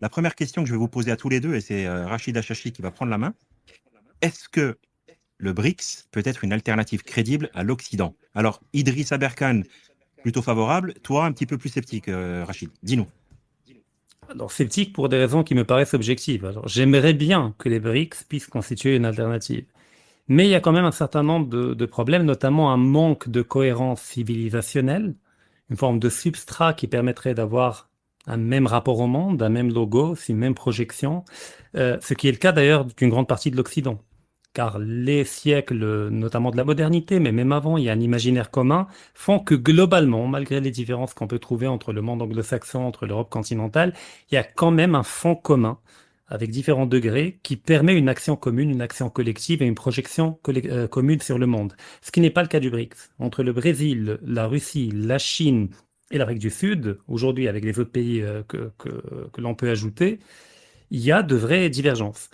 La première question que je vais vous poser à tous les deux, et c'est Rachid Achachi qui va prendre la main, est-ce que le BRICS peut être une alternative crédible à l'Occident? Alors, Idriss Aberkan, plutôt favorable, toi un petit peu plus sceptique, Rachid. Dis-nous. Alors, sceptique pour des raisons qui me paraissent objectives. Alors, j'aimerais bien que les BRICS puissent constituer une alternative. Mais il y a quand même un certain nombre de problèmes, notamment un manque de cohérence civilisationnelle, une forme de substrat qui permettrait d'avoir un même rapport au monde, un même logo, une même projection, ce qui est le cas d'ailleurs d'une grande partie de l'Occident. Car les siècles, notamment de la modernité, mais même avant, il y a un imaginaire commun, font que globalement, malgré les différences qu'on peut trouver entre le monde anglo-saxon, entre l'Europe continentale, il y a quand même un fond commun avec différents degrés qui permet une action commune, une action collective et une projection commune sur le monde. Ce qui n'est pas le cas du BRICS. Entre le Brésil, la Russie, la Chine et l'Afrique du Sud, aujourd'hui avec les autres pays que l'on peut ajouter, il y a de vraies divergences.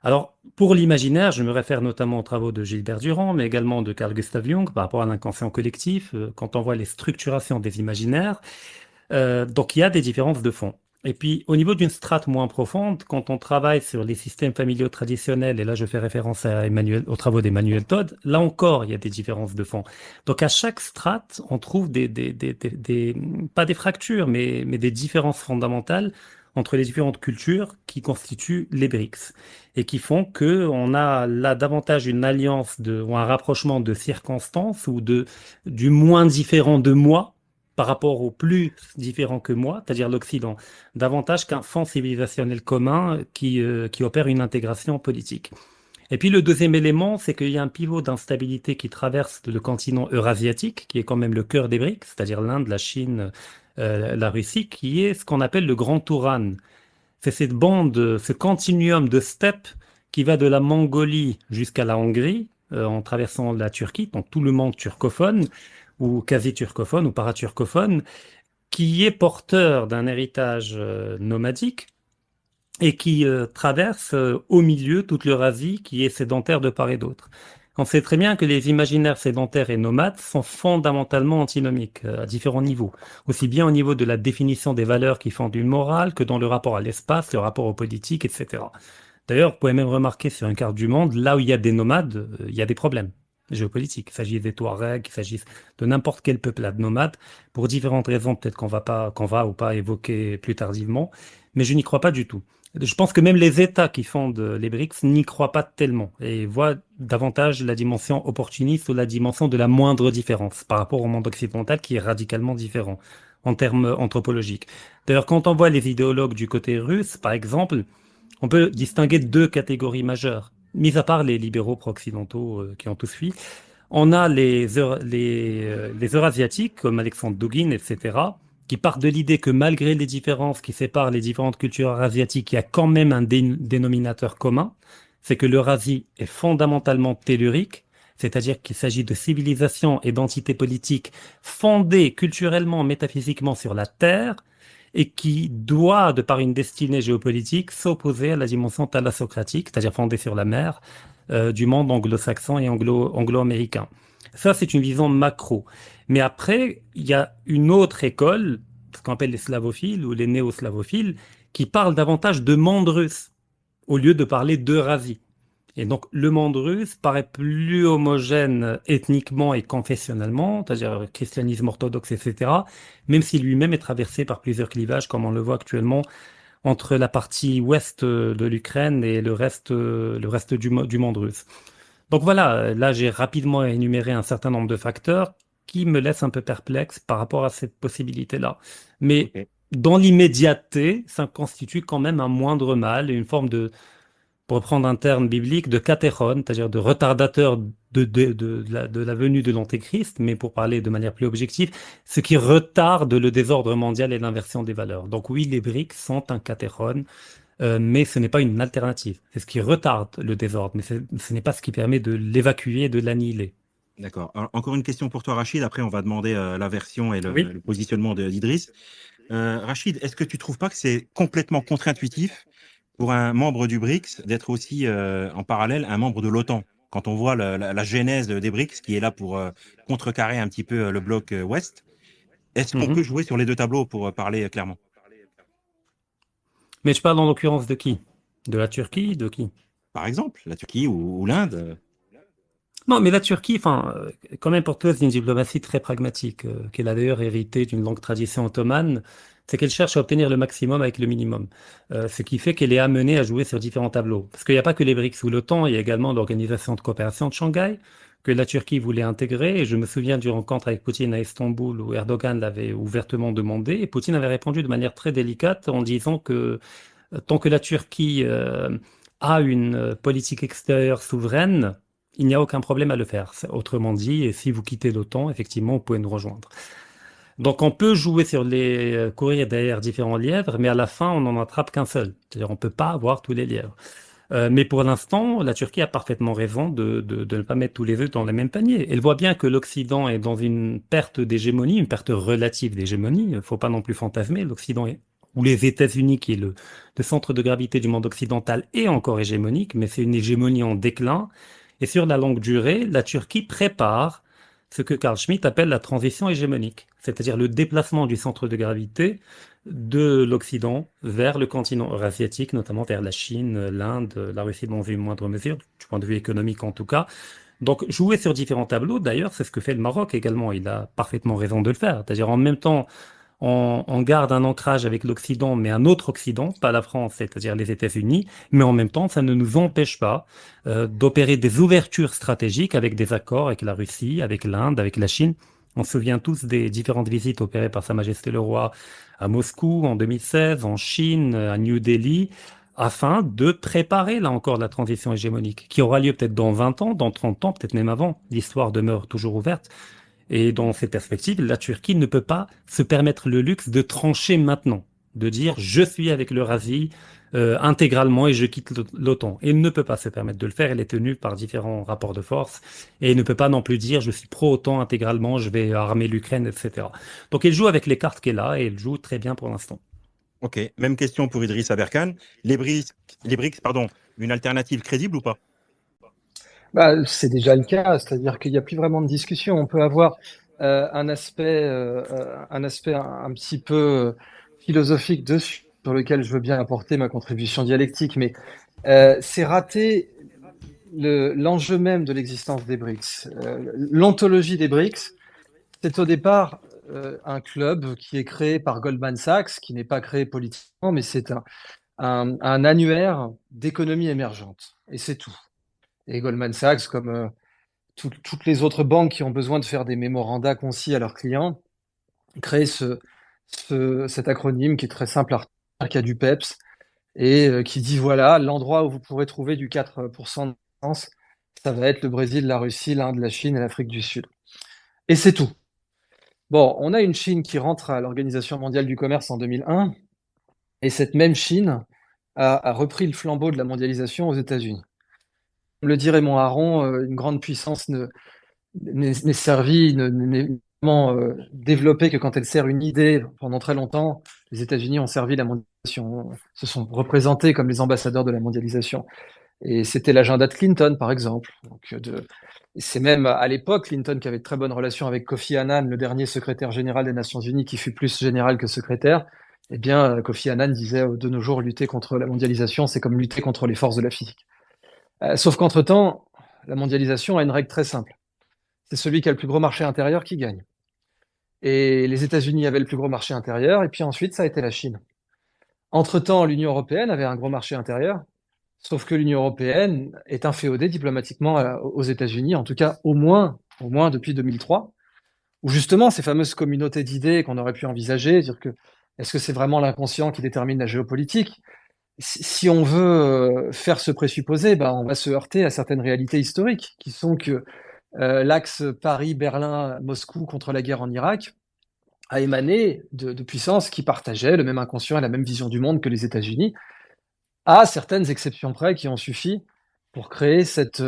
Alors, pour l'imaginaire, je me réfère notamment aux travaux de Gilbert Durand, mais également de Carl Gustav Jung par rapport à l'inconscient collectif, quand on voit les structurations des imaginaires. Donc, il y a des différences de fond. Et puis, au niveau d'une strate moins profonde, quand on travaille sur les systèmes familiaux traditionnels, et là je fais référence à aux travaux d'Emmanuel Todd, là encore, il y a des différences de fond. Donc, à chaque strate, on trouve pas des fractures, mais des différences fondamentales entre les différentes cultures qui constituent les BRICS et qui font que on a là davantage une alliance ou un rapprochement de circonstances ou du moins différent de moi par rapport au plus différent que moi, c'est-à-dire l'Occident, davantage qu'un fond civilisationnel commun qui opère une intégration politique. Et puis le deuxième élément, c'est qu'il y a un pivot d'instabilité qui traverse le continent eurasiatique, qui est quand même le cœur des BRICS, c'est-à-dire l'Inde, la Chine, la Russie, qui est ce qu'on appelle le Grand Touran. C'est cette bande, ce continuum de steppes qui va de la Mongolie jusqu'à la Hongrie, en traversant la Turquie, donc tout le monde turcophone, ou quasi turcophone, ou paraturcophone, qui est porteur d'un héritage nomadique et qui traverse au milieu toute l'Eurasie qui est sédentaire de part et d'autre. On sait très bien que les imaginaires sédentaires et nomades sont fondamentalement antinomiques à différents niveaux, aussi bien au niveau de la définition des valeurs qui font du moral que dans le rapport à l'espace, le rapport aux politiques, etc. D'ailleurs, vous pouvez même remarquer sur une carte du monde, là où il y a des nomades, il y a des problèmes géopolitiques. Il s'agit des Touaregs, il s'agit de n'importe quel peuplade nomade, pour différentes raisons, peut-être qu'on va ou pas évoquer plus tardivement, mais je n'y crois pas du tout. Je pense que même les États qui fondent les BRICS n'y croient pas tellement et voient davantage la dimension opportuniste ou la dimension de la moindre différence par rapport au monde occidental qui est radicalement différent en termes anthropologiques. D'ailleurs, quand on voit les idéologues du côté russe, par exemple, on peut distinguer deux catégories majeures. Mis à part les libéraux pro-occidentaux qui ont tout suivi, on a les Eurasiatiques comme Alexandre Dugin, etc., qui partent de l'idée que malgré les différences qui séparent les différentes cultures eurasiatiques, il y a quand même un dénominateur commun, c'est que l'Eurasie est fondamentalement tellurique, c'est-à-dire qu'il s'agit de civilisations et d'entités politiques fondées culturellement, métaphysiquement sur la Terre, et qui doit, de par une destinée géopolitique, s'opposer à la dimension thalassocratique, c'est-à-dire fondée sur la mer, du monde anglo-saxon et anglo-américain. Ça, c'est une vision macro. Mais après, il y a une autre école, ce qu'on appelle les slavophiles ou les néo-slavophiles, qui parlent davantage de monde russe, au lieu de parler d'Eurasie. Et donc, le monde russe paraît plus homogène ethniquement et confessionnellement, c'est-à-dire christianisme orthodoxe, etc., même si lui-même est traversé par plusieurs clivages, comme on le voit actuellement entre la partie ouest de l'Ukraine et le reste du monde russe. Donc voilà, là j'ai rapidement énuméré un certain nombre de facteurs qui me laissent un peu perplexe par rapport à cette possibilité-là. Mais Ok. dans l'immédiateté, ça constitue quand même un moindre mal, une forme pour reprendre un terme biblique, de catéchone, c'est-à-dire de retardateur de la venue de l'Antéchrist, mais pour parler de manière plus objective, ce qui retarde le désordre mondial et l'inversion des valeurs. Donc oui, les BRICS sont un catéchone, mais ce n'est pas une alternative. C'est ce qui retarde le désordre, mais ce n'est pas ce qui permet de l'évacuer et de l'annihiler. D'accord. Alors, encore une question pour toi, Rachid. Après, on va demander la version et Oui. le positionnement d'Idriss. Rachid, est-ce que tu trouves pas que c'est complètement contre-intuitif pour un membre du BRICS d'être aussi en parallèle un membre de l'OTAN? Quand on voit la genèse des BRICS qui est là pour contrecarrer un petit peu le bloc ouest, est-ce qu'on peut Mhm. jouer sur les deux tableaux pour parler clairement? Mais je parle en l'occurrence de qui? De la Turquie? De qui? Par exemple, la Turquie ou l'Inde. Non, mais la Turquie, enfin, quand même porteuse d'une diplomatie très pragmatique, qu'elle a d'ailleurs hérité d'une longue tradition ottomane, c'est qu'elle cherche à obtenir le maximum avec le minimum. Ce qui fait qu'elle est amenée à jouer sur différents tableaux. Parce qu'il n'y a pas que les BRICS ou l'OTAN, il y a également l'Organisation de coopération de Shanghai, que la Turquie voulait intégrer. Et je me souviens du rencontre avec Poutine à Istanbul, où Erdogan l'avait ouvertement demandé. Et Poutine avait répondu de manière très délicate en disant que tant que la Turquie a une politique extérieure souveraine, il n'y a aucun problème à le faire. Autrement dit, si vous quittez l'OTAN, effectivement, vous pouvez nous rejoindre. Donc on peut jouer sur les courir derrière différents lièvres, mais à la fin, on n'en attrape qu'un seul. C'est-à-dire on ne peut pas avoir tous les lièvres. Mais pour l'instant, la Turquie a parfaitement raison de ne pas mettre tous les œufs dans le même panier. Elle voit bien que l'Occident est dans une perte d'hégémonie, une perte relative d'hégémonie. Il ne faut pas non plus fantasmer. L'Occident est, ou les États-Unis, qui est le centre de gravité du monde occidental, est encore hégémonique, mais c'est une hégémonie en déclin. Et sur la longue durée, la Turquie prépare ce que Carl Schmitt appelle la transition hégémonique, c'est-à-dire le déplacement du centre de gravité de l'Occident vers le continent eurasiatique, notamment vers la Chine, l'Inde, la Russie dans une moindre mesure, du point de vue économique en tout cas. Donc jouer sur différents tableaux, d'ailleurs, c'est ce que fait le Maroc également. Il a parfaitement raison de le faire. C'est-à-dire en même temps, on garde un ancrage avec l'Occident, mais un autre Occident, pas la France, c'est-à-dire les États-Unis, mais en même temps, ça ne nous empêche pas d'opérer des ouvertures stratégiques avec des accords avec la Russie, avec l'Inde, avec la Chine. On se souvient tous des différentes visites opérées par Sa Majesté le Roi à Moscou en 2016, en Chine, à New Delhi, afin de préparer, là encore, la transition hégémonique, qui aura lieu peut-être dans 20 ans, dans 30 ans, peut-être même avant. L'histoire demeure toujours ouverte. Et dans cette perspective, la Turquie ne peut pas se permettre le luxe de trancher maintenant, de dire je suis avec l'Eurasie intégralement et je quitte l'OTAN. Elle ne peut pas se permettre de le faire, elle est tenue par différents rapports de force et elle ne peut pas non plus dire je suis pro-OTAN intégralement, je vais armer l'Ukraine, etc. Donc elle joue avec les cartes qu'elle a et elle joue très bien pour l'instant. Ok, même question pour Idriss Aberkan. Les BRICS, pardon, une alternative crédible ou pas? Bah, c'est déjà le cas, c'est-à-dire qu'il n'y a plus vraiment de discussion. On peut avoir un aspect un petit peu philosophique dessus, sur lequel je veux bien apporter ma contribution dialectique, mais c'est rater l'enjeu même de l'existence des BRICS. L'ontologie des BRICS, c'est au départ un club qui est créé par Goldman Sachs, qui n'est pas créé politiquement, mais c'est un annuaire d'économie émergente. Et c'est tout. Et Goldman Sachs, comme toutes les autres banques qui ont besoin de faire des mémorandas concis à leurs clients, créent cet acronyme qui est très simple à retenir, qui a du PEPS, et qui dit voilà, l'endroit où vous pourrez trouver du 4% de France, ça va être le Brésil, la Russie, l'Inde, la Chine et l'Afrique du Sud. Et c'est tout. Bon, on a une Chine qui rentre à l'Organisation mondiale du commerce en 2001, et cette même Chine a repris le flambeau de la mondialisation aux États-Unis. Comme le dit Raymond Aron, une grande puissance n'est servie, n'est vraiment développée que quand elle sert une idée. Pendant très longtemps, les États-Unis ont servi la mondialisation, se sont représentés comme les ambassadeurs de la mondialisation. Et c'était l'agenda de Clinton, par exemple. C'est même à l'époque Clinton qui avait de très bonnes relations avec Kofi Annan, le dernier secrétaire général des Nations Unies, qui fut plus général que secrétaire. Eh bien, Kofi Annan disait de nos jours, lutter contre la mondialisation, c'est comme lutter contre les forces de la physique. Sauf qu'entre-temps, la mondialisation a une règle très simple. C'est celui qui a le plus gros marché intérieur qui gagne. Et les États-Unis avaient le plus gros marché intérieur, et puis ensuite, ça a été la Chine. Entre-temps, l'Union européenne avait un gros marché intérieur, sauf que l'Union européenne est inféodée diplomatiquement aux États-Unis, en tout cas au moins depuis 2003, où justement ces fameuses communautés d'idées qu'on aurait pu envisager, dire que est-ce que c'est vraiment l'inconscient qui détermine la géopolitique? Si on veut faire ce présupposé, ben, on va se heurter à certaines réalités historiques, qui sont que l'axe Paris-Berlin-Moscou contre la guerre en Irak a émané de puissances qui partageaient le même inconscient et la même vision du monde que les États-Unis, à certaines exceptions près qui ont suffi pour créer cette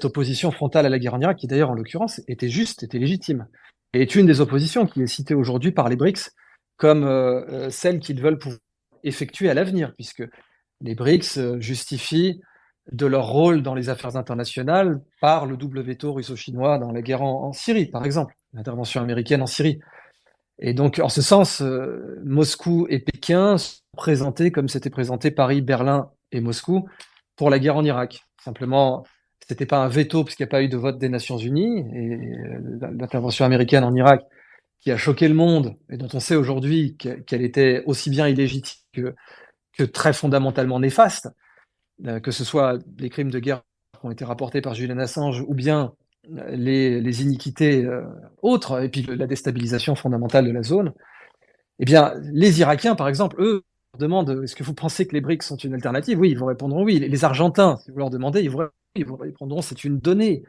opposition frontale à la guerre en Irak, qui d'ailleurs en l'occurrence était juste, était légitime, et est une des oppositions qui est citée aujourd'hui par les BRICS comme celle qu'ils veulent pouvoir effectuer à l'avenir, puisque les BRICS justifient de leur rôle dans les affaires internationales par le double veto russo-chinois dans la guerre en Syrie, par exemple, l'intervention américaine en Syrie. Et donc, en ce sens, Moscou et Pékin présenté comme c'était présenté Paris, Berlin et Moscou pour la guerre en Irak. Simplement, c'était pas un veto puisqu'il n'y a pas eu de vote des Nations Unies et l'intervention américaine en Irak qui a choqué le monde et dont on sait aujourd'hui qu'elle était aussi bien illégitime que très fondamentalement néfaste, que ce soit les crimes de guerre qui ont été rapportés par Julian Assange ou bien les iniquités autres, et puis la déstabilisation fondamentale de la zone, eh bien, les Irakiens, par exemple, eux, demandent est-ce que vous pensez que les BRICS sont une alternative? Oui, ils vous répondront oui. Les Argentins, si vous leur demandez, ils vous répondront c'est une donnée.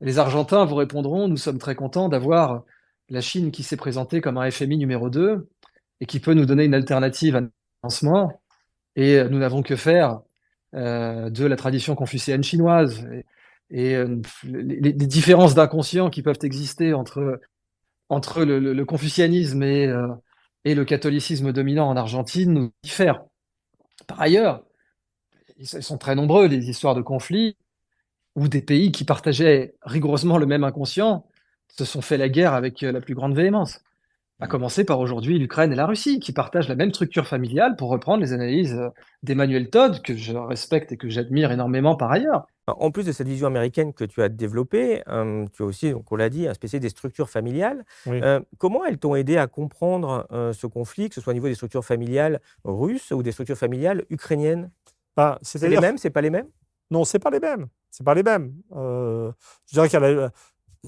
Les Argentins vous répondront nous sommes très contents d'avoir la Chine qui s'est présentée comme un FMI numéro 2 et qui peut nous donner une alternative à notre financement. Et nous n'avons que faire de la tradition confucéenne chinoise et les différences d'inconscient qui peuvent exister entre le confucianisme et le catholicisme dominant en Argentine nous diffèrent. Par ailleurs, ils sont très nombreux les histoires de conflits où des pays qui partageaient rigoureusement le même inconscient se sont fait la guerre avec la plus grande véhémence. À commencer par aujourd'hui l'Ukraine et la Russie, qui partagent la même structure familiale, pour reprendre les analyses d'Emmanuel Todd, que je respecte et que j'admire énormément par ailleurs. En plus de cette vision américaine que tu as développée, tu es aussi, donc on l'a dit, un spécialiste des structures familiales. Oui. Comment elles t'ont aidé à comprendre ce conflit, que ce soit au niveau des structures familiales russes ou des structures familiales ukrainiennes? Ben, C'est les c'est-à-dire, mêmes, c'est pas les mêmes? non, c'est pas les mêmes. C'est pas les mêmes. Je dirais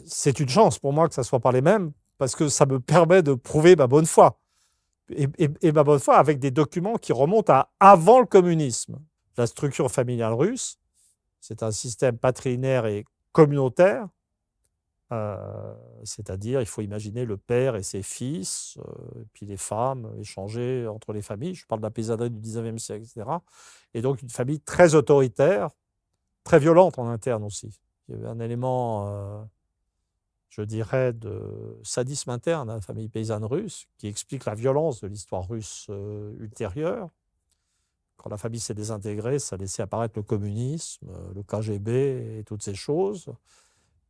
c'est une chance pour moi que ça soit pas les mêmes parce que ça me permet de prouver ma bonne foi. Et ma bonne foi avec des documents qui remontent à avant le communisme. La structure familiale russe, c'est un système patrilinéaire et communautaire. C'est-à-dire, il faut imaginer le père et ses fils, et puis les femmes, échanger entre les familles. Je parle de la paysannerie du 19e siècle, etc. Et donc une famille très autoritaire, très violente en interne aussi. Il y avait un élément, je dirais, de sadisme interne à la famille paysanne russe qui explique la violence de l'histoire russe ultérieure. Quand la famille s'est désintégrée, ça a laissé apparaître le communisme, le KGB et toutes ces choses.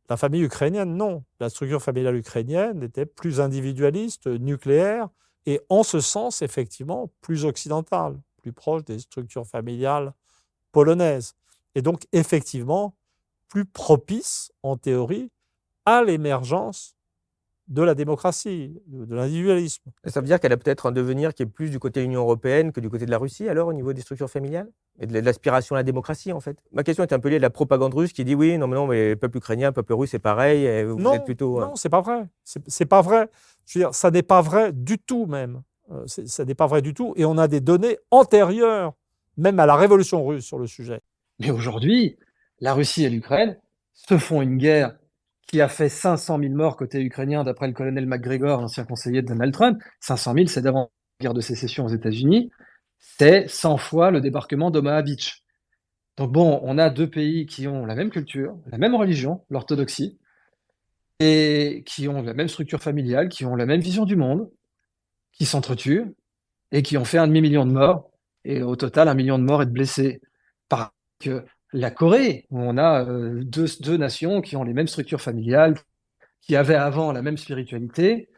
La famille ukrainienne, non. La structure familiale ukrainienne était plus individualiste, nucléaire, et en ce sens, effectivement, plus occidentale, plus proche des structures familiales polonaises. Et donc, effectivement, plus propice, en théorie, à l'émergence de la démocratie, de l'individualisme. Ça veut dire qu'elle a peut-être un devenir qui est plus du côté de l'Union européenne que du côté de la Russie, alors, au niveau des structures familiales? Et de l'aspiration à la démocratie, en fait? Ma question est un peu liée à la propagande russe qui dit oui, non, mais le peuple ukrainien, le peuple russe, c'est pareil, et vous Non, êtes plutôt. non, c'est pas vrai. C'est pas vrai. Je veux dire, ça n'est pas vrai du tout, même. Ça n'est pas vrai du tout. Et on a des données antérieures, même à la révolution russe, sur le sujet. Mais aujourd'hui, la Russie et l'Ukraine se font une guerre qui a fait 500 000 morts côté ukrainien, d'après le colonel McGregor, l'ancien conseiller de Donald Trump. 500 000, c'est d'avant la guerre de sécession aux États-Unis. C'est 100 fois le débarquement d'Omaha Beach. Donc bon, on a deux pays qui ont la même culture, la même religion, l'orthodoxie, et qui ont la même structure familiale, qui ont la même vision du monde, qui s'entretuent et qui ont fait 1,5 million de morts, et au total 1 million de morts et de blessés. Par que la Corée, où on a deux nations qui ont les mêmes structures familiales, qui avaient avant la même spiritualité,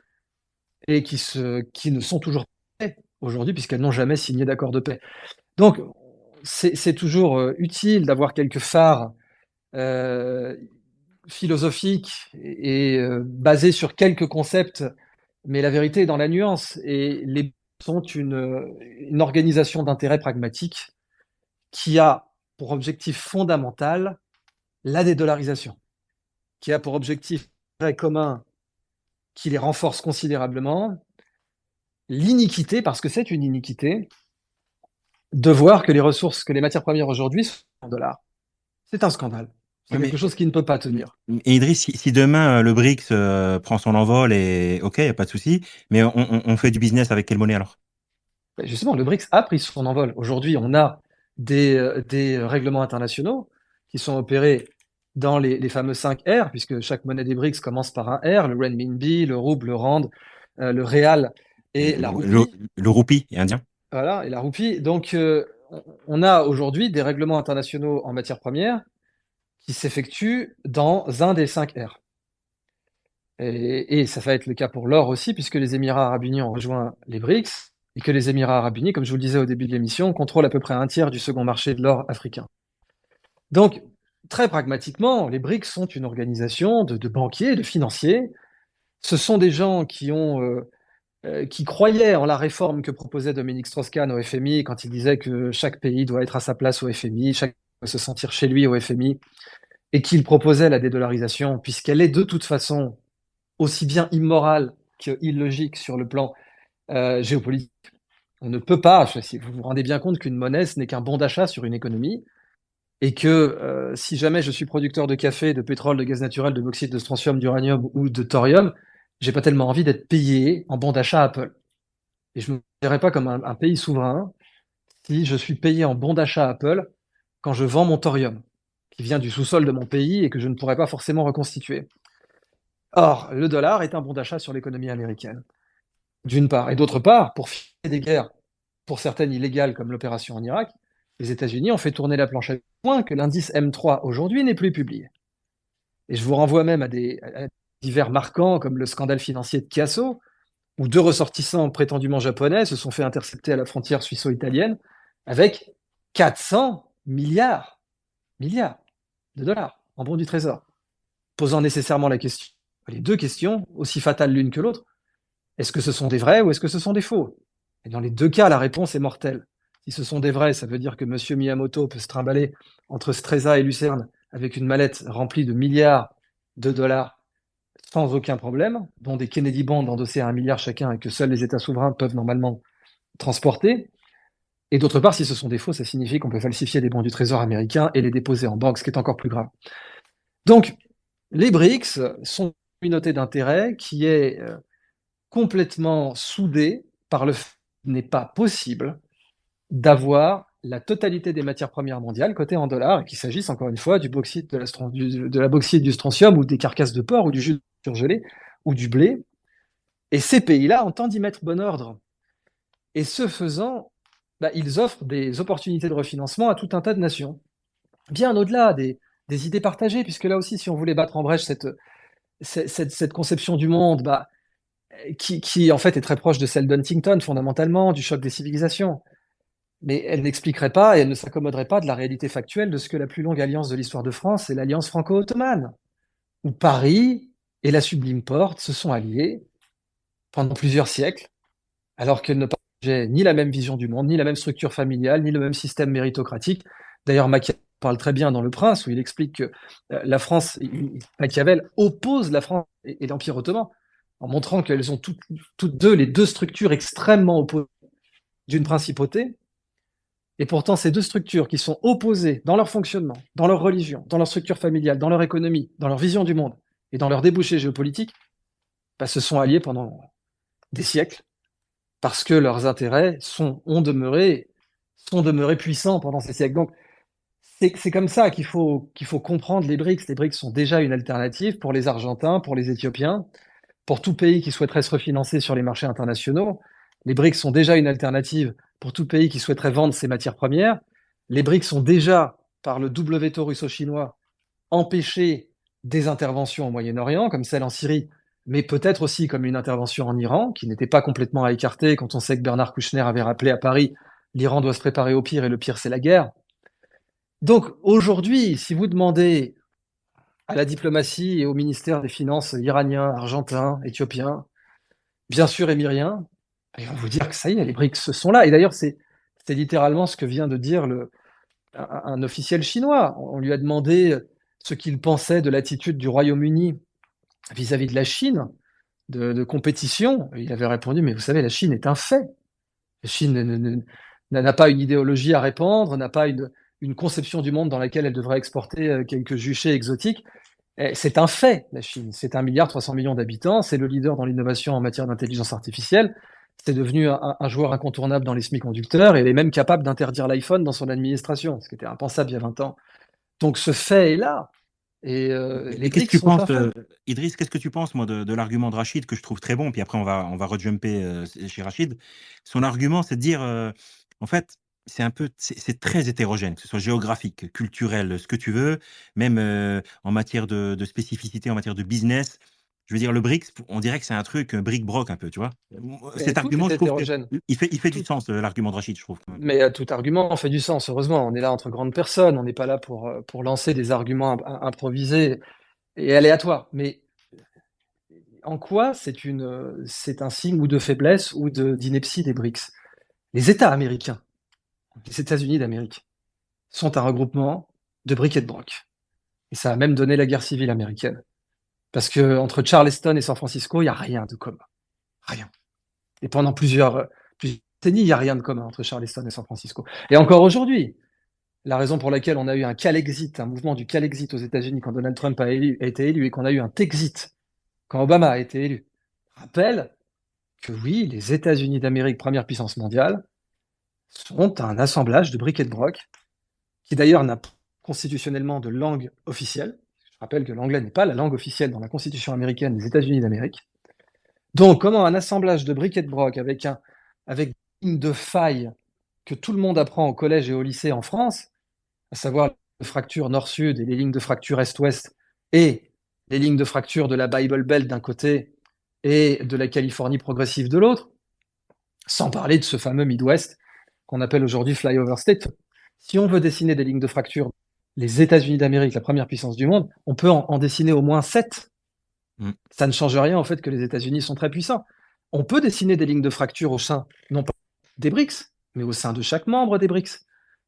et qui ne sont toujours pas en paix aujourd'hui, puisqu'elles n'ont jamais signé d'accord de paix. Donc, c'est toujours utile d'avoir quelques phares philosophiques et basés sur quelques concepts, mais la vérité est dans la nuance. Et les sont une organisation d'intérêt pragmatique qui a pour objectif fondamental la dédollarisation, qui a pour objectif très commun qui les renforce considérablement, l'iniquité, parce que c'est une iniquité, de voir que les ressources, que les matières premières aujourd'hui sont en dollars. C'est un scandale. C'est Oui, quelque chose qui ne peut pas tenir. Et Idriss, si demain le BRICS prend son envol, et ok, il n'y a pas de souci, mais on fait du business avec quelle monnaie alors? Justement, le BRICS a pris son envol. Aujourd'hui, on a des règlements internationaux qui sont opérés dans les fameux 5 R, puisque chaque monnaie des BRICS commence par un R, le renminbi, le rouble, le rand, le réal et la roupie. Le roupie indien. Voilà, et la roupie. Donc, on a aujourd'hui des règlements internationaux en matière première qui s'effectuent dans un des 5 R. Et ça va être le cas pour l'or aussi, puisque les Émirats arabes unis ont rejoint les BRICS. et que les Émirats arabes unis, comme je vous le disais au début de l'émission, contrôlent à peu près un tiers du second marché de l'or africain. Donc, très pragmatiquement, les BRICS sont une organisation de banquiers, de financiers. Ce sont des gens qui croyaient en la réforme que proposait Dominique Strauss-Kahn au FMI quand il disait que chaque pays doit être à sa place au FMI, chaque pays doit se sentir chez lui au FMI, et qu'il proposait la dédollarisation, puisqu'elle est de toute façon aussi bien immorale qu'illogique sur le plan géopolitique. On ne peut pas, si vous vous rendez bien compte qu'une monnaie, ce n'est qu'un bon d'achat sur une économie, et que si jamais je suis producteur de café, de pétrole, de gaz naturel, de bauxite, de strontium, d'uranium ou de thorium, j'ai pas tellement envie d'être payé en bon d'achat Apple. Et je ne me considérerais pas comme un pays souverain si je suis payé en bon d'achat Apple quand je vends mon thorium, qui vient du sous-sol de mon pays et que je ne pourrais pas forcément reconstituer. Or, le dollar est un bon d'achat sur l'économie américaine, d'une part. Et d'autre part, pour financer des guerres, pour certaines illégales comme l'opération en Irak, les États-Unis ont fait tourner la planche à point que l'indice M3 aujourd'hui n'est plus publié. Et je vous renvoie même à divers marquants comme le scandale financier de Chiasso, où 2 ressortissants prétendument japonais se sont fait intercepter à la frontière suisso-italienne avec 400 milliards de dollars en bons du trésor, posant nécessairement les deux questions, aussi fatales l'une que l'autre. Est-ce que ce sont des vrais ou est-ce que ce sont des faux? Et dans les deux cas, la réponse est mortelle. Si ce sont des vrais, ça veut dire que M. Miyamoto peut se trimballer entre Stresa et Lucerne avec une mallette remplie de milliards de dollars sans aucun problème, dont des Kennedy Bonds endossés à 1 milliard chacun et que seuls les États souverains peuvent normalement transporter. Et d'autre part, si ce sont des faux, ça signifie qu'on peut falsifier des bons du Trésor américain et les déposer en banque, ce qui est encore plus grave. Donc, les BRICS sont une communauté d'intérêt qui est complètement soudée par le fait qu'il n'est pas possible d'avoir la totalité des matières premières mondiales cotées en dollars, et qu'il s'agisse encore une fois du bauxite, de la bauxite, du strontium, ou des carcasses de porc, ou du jus surgelé, ou du blé. Et ces pays-là entendent y mettre bon ordre. Et ce faisant, ils offrent des opportunités de refinancement à tout un tas de nations. Bien au-delà des idées partagées, puisque là aussi, si on voulait battre en brèche cette conception du monde, qui en fait est très proche de celle d'Huntington, fondamentalement, du choc des civilisations, mais elle n'expliquerait pas et elle ne s'accommoderait pas de la réalité factuelle de ce que la plus longue alliance de l'histoire de France, c'est l'alliance franco-ottomane, où Paris et la Sublime Porte se sont alliés pendant plusieurs siècles, alors qu'elles ne partageaient ni la même vision du monde, ni la même structure familiale, ni le même système méritocratique. D'ailleurs, Machiavel parle très bien dans Le Prince, où il explique que la France, Machiavel oppose la France et l'Empire ottoman, en montrant qu'elles ont toutes deux, les deux structures extrêmement opposées d'une principauté. Et pourtant, ces deux structures qui sont opposées dans leur fonctionnement, dans leur religion, dans leur structure familiale, dans leur économie, dans leur vision du monde et dans leurs débouchés géopolitiques, se sont alliées pendant des siècles parce que leurs intérêts sont demeuré puissants pendant ces siècles. Donc, c'est comme ça qu'il faut comprendre les BRICS. Les BRICS sont déjà une alternative pour les Argentins, pour les Éthiopiens, pour tout pays qui souhaiterait se refinancer sur les marchés internationaux. Les BRICS sont déjà une alternative pour tout pays qui souhaiterait vendre ses matières premières. Les BRICS sont déjà, par le double veto russo-chinois, empêché des interventions au Moyen-Orient, comme celle en Syrie, mais peut-être aussi comme une intervention en Iran, qui n'était pas complètement à écarter quand on sait que Bernard Kouchner avait rappelé à Paris l'Iran doit se préparer au pire et le pire c'est la guerre. Donc aujourd'hui, si vous demandez à la diplomatie et au ministère des Finances iranien, argentin, éthiopien, bien sûr émirien, ils vont vous dire que ça y est, les BRICS sont là. Et d'ailleurs, c'est littéralement ce que vient de dire un officiel chinois. On lui a demandé ce qu'il pensait de l'attitude du Royaume-Uni vis-à-vis de la Chine, de compétition. Et il avait répondu, mais vous savez, la Chine est un fait. La Chine n'a pas une idéologie à répandre, n'a pas une conception du monde dans laquelle elle devrait exporter quelques juchés exotiques. C'est un fait, la Chine. C'est 1,3 milliard d'habitants. C'est le leader dans l'innovation en matière d'intelligence artificielle. C'est devenu un joueur incontournable dans les semi-conducteurs et elle est même capable d'interdire l'iPhone dans son administration, ce qui était impensable il y a 20 ans. Donc ce fait est là. Et les qu'est-ce que BRICS tu sont penses, un fait. Idriss, qu'est-ce que tu penses, moi, de l'argument de Rachid, que je trouve très bon, puis après on va rejumper chez Rachid. Son argument, c'est de dire, en fait, c'est très hétérogène, que ce soit géographique, culturel, ce que tu veux, même en matière de spécificité, en matière de business. Je veux dire, le BRICS, on dirait que c'est un truc bric-broc un peu, tu vois. Mais Cet tout argument, est je trouve hétérogène. qu'il fait du Tout, sens, l'argument de Rachid, je trouve. Quand même. mais tout argument fait du sens, heureusement. On est là entre grandes personnes. On n'est pas là pour lancer des arguments improvisés et aléatoires. Mais en quoi c'est un signe ou de faiblesse ou d'ineptie des BRICS? Les États américains, les États-Unis d'Amérique, sont un regroupement de bric et de broc. Et ça a même donné la guerre civile américaine. Parce que entre Charleston et San Francisco, il n'y a rien de commun. Rien. Et pendant plusieurs décennies, il n'y a rien de commun entre Charleston et San Francisco. Et encore aujourd'hui, la raison pour laquelle on a eu un Calexit, un mouvement du Calexit aux États-Unis quand Donald Trump a été élu et qu'on a eu un Texit quand Obama a été élu, rappelle que oui, les États-Unis d'Amérique, première puissance mondiale, sont un assemblage de bric et de broc, qui d'ailleurs n'a pas constitutionnellement de langue officielle. Je rappelle que l'anglais n'est pas la langue officielle dans la Constitution américaine des États-Unis d'Amérique. Donc, comment un assemblage de bric et de broc avec des lignes de faille que tout le monde apprend au collège et au lycée en France, à savoir les fractures nord-sud et les lignes de fracture est-ouest, et les lignes de fracture de la Bible Belt d'un côté et de la Californie progressive de l'autre, sans parler de ce fameux Midwest qu'on appelle aujourd'hui Flyover State. Si on veut dessiner des lignes de fracture, les États-Unis d'Amérique, la première puissance du monde, on peut en dessiner au moins 7. Ça ne change rien au fait que les États-Unis sont très puissants. On peut dessiner des lignes de fracture au sein, non pas des BRICS, mais au sein de chaque membre des BRICS.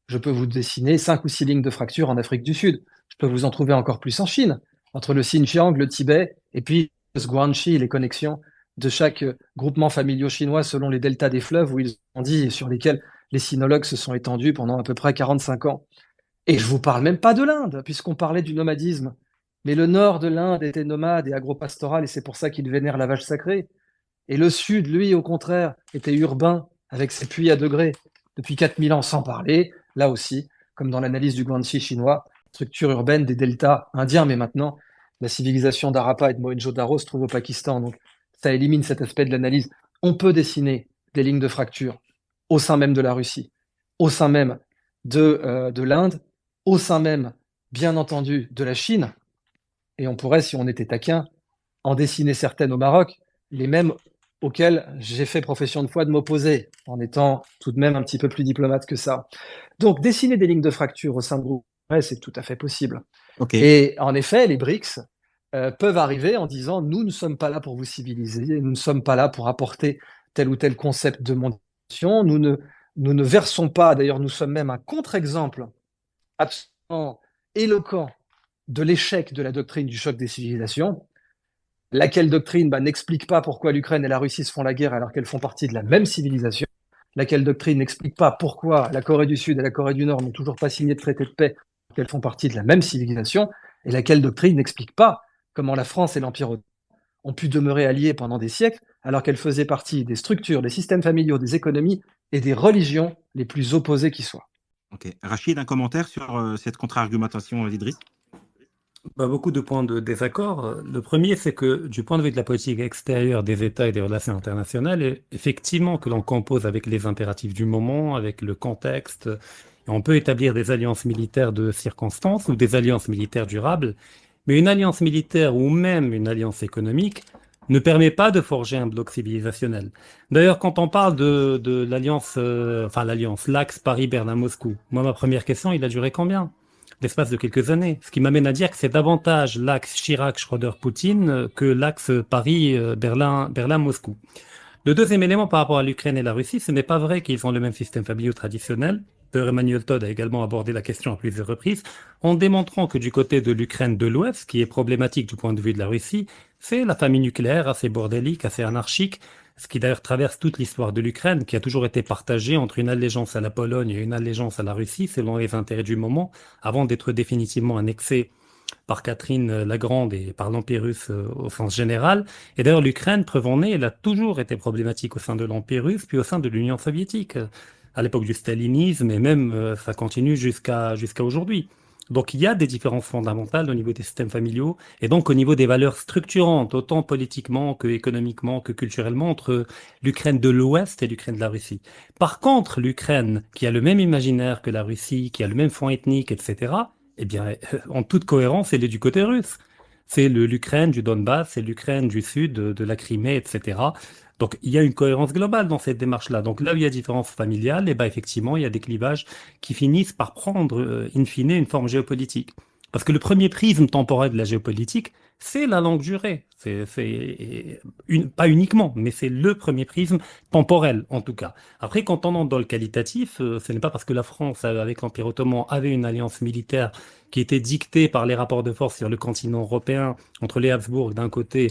Je peux vous dessiner 5 ou 6 lignes de fracture en Afrique du Sud. Je peux vous en trouver encore plus en Chine, entre le Xinjiang, le Tibet, et puis le Guangxi, les connexions de chaque groupement familial chinois selon les deltas des fleuves où ils ont dit et sur lesquels les sinologues se sont étendus pendant à peu près 45 ans. Et je vous parle même pas de l'Inde, puisqu'on parlait du nomadisme. Mais le nord de l'Inde était nomade et agropastoral, et c'est pour ça qu'il vénère la vache sacrée. Et le sud, lui, au contraire, était urbain, avec ses puits à degrés, depuis 4000 ans, sans parler, là aussi, comme dans l'analyse du Guangxi chinois, structure urbaine des deltas indiens, mais maintenant, la civilisation d'Harappa et de Mohenjo-Daro se trouve au Pakistan, donc ça élimine cet aspect de l'analyse. On peut dessiner des lignes de fracture au sein même de la Russie, au sein même de l'Inde, au sein même, bien entendu, de la Chine, et on pourrait, si on était taquin, en dessiner certaines au Maroc, les mêmes auxquelles j'ai fait profession de foi de m'opposer, en étant tout de même un petit peu plus diplomate que ça. Donc, dessiner des lignes de fracture au sein de groupes, ouais, c'est tout à fait possible. Okay. Et en effet, les BRICS peuvent arriver en disant, nous ne sommes pas là pour vous civiliser, nous ne sommes pas là pour apporter tel ou tel concept de mondialisation, nous ne versons pas, d'ailleurs nous sommes même un contre-exemple absolument éloquent de l'échec de la doctrine du choc des civilisations, laquelle doctrine n'explique pas pourquoi l'Ukraine et la Russie se font la guerre alors qu'elles font partie de la même civilisation, laquelle doctrine n'explique pas pourquoi la Corée du Sud et la Corée du Nord n'ont toujours pas signé de traité de paix alors qu'elles font partie de la même civilisation, et laquelle doctrine n'explique pas comment la France et l'Empire ottoman ont pu demeurer alliés pendant des siècles alors qu'elles faisaient partie des structures, des systèmes familiaux, des économies et des religions les plus opposées qui soient. Ok. Rachid, un commentaire sur cette contre-argumentation d'Idriss? Beaucoup de points de désaccord. Le premier, c'est que du point de vue de la politique extérieure des États et des relations internationales, effectivement que l'on compose avec les impératifs du moment, avec le contexte, et on peut établir des alliances militaires de circonstance ou des alliances militaires durables, mais une alliance militaire ou même une alliance économique ne permet pas de forger un bloc civilisationnel. D'ailleurs, quand on parle de l'alliance, l'alliance, l'axe Paris-Berlin-Moscou, moi, ma première question, il a duré combien? L'espace de quelques années. Ce qui m'amène à dire que c'est davantage l'axe Chirac-Schröder-Poutine que l'axe Paris-Berlin-Moscou. Le deuxième élément par rapport à l'Ukraine et la Russie, ce n'est pas vrai qu'ils ont le même système familial traditionnel. D'ailleurs, Emmanuel Todd a également abordé la question à plusieurs reprises, en démontrant que du côté de l'Ukraine de l'Ouest, qui est problématique du point de vue de la Russie, c'est la famille nucléaire assez bordélique, assez anarchique, ce qui d'ailleurs traverse toute l'histoire de l'Ukraine, qui a toujours été partagée entre une allégeance à la Pologne et une allégeance à la Russie, selon les intérêts du moment, avant d'être définitivement annexée par Catherine la Grande et par l'Empire russe au sens général. Et d'ailleurs, l'Ukraine, preuve en est, elle a toujours été problématique au sein de l'Empire russe, puis au sein de l'Union soviétique, à l'époque du stalinisme, et même ça continue jusqu'à aujourd'hui. Donc il y a des différences fondamentales au niveau des systèmes familiaux et donc au niveau des valeurs structurantes, autant politiquement que économiquement que culturellement, entre l'Ukraine de l'Ouest et l'Ukraine de la Russie. Par contre, l'Ukraine, qui a le même imaginaire que la Russie, qui a le même fond ethnique, etc., eh bien, en toute cohérence, elle est du côté russe. C'est l'Ukraine du Donbass, c'est l'Ukraine du Sud, de la Crimée, etc. Donc il y a une cohérence globale dans cette démarche-là. Donc là où il y a différence familiale, et ben effectivement, il y a des clivages qui finissent par prendre, in fine, une forme géopolitique. Parce que le premier prisme temporel de la géopolitique, c'est la longue durée. Pas uniquement, mais c'est le premier prisme temporel, en tout cas. Après, quand on entre dans le qualitatif, ce n'est pas parce que la France, avec l'Empire ottoman, avait une alliance militaire qui était dictée par les rapports de force sur le continent européen, entre les Habsbourg d'un côté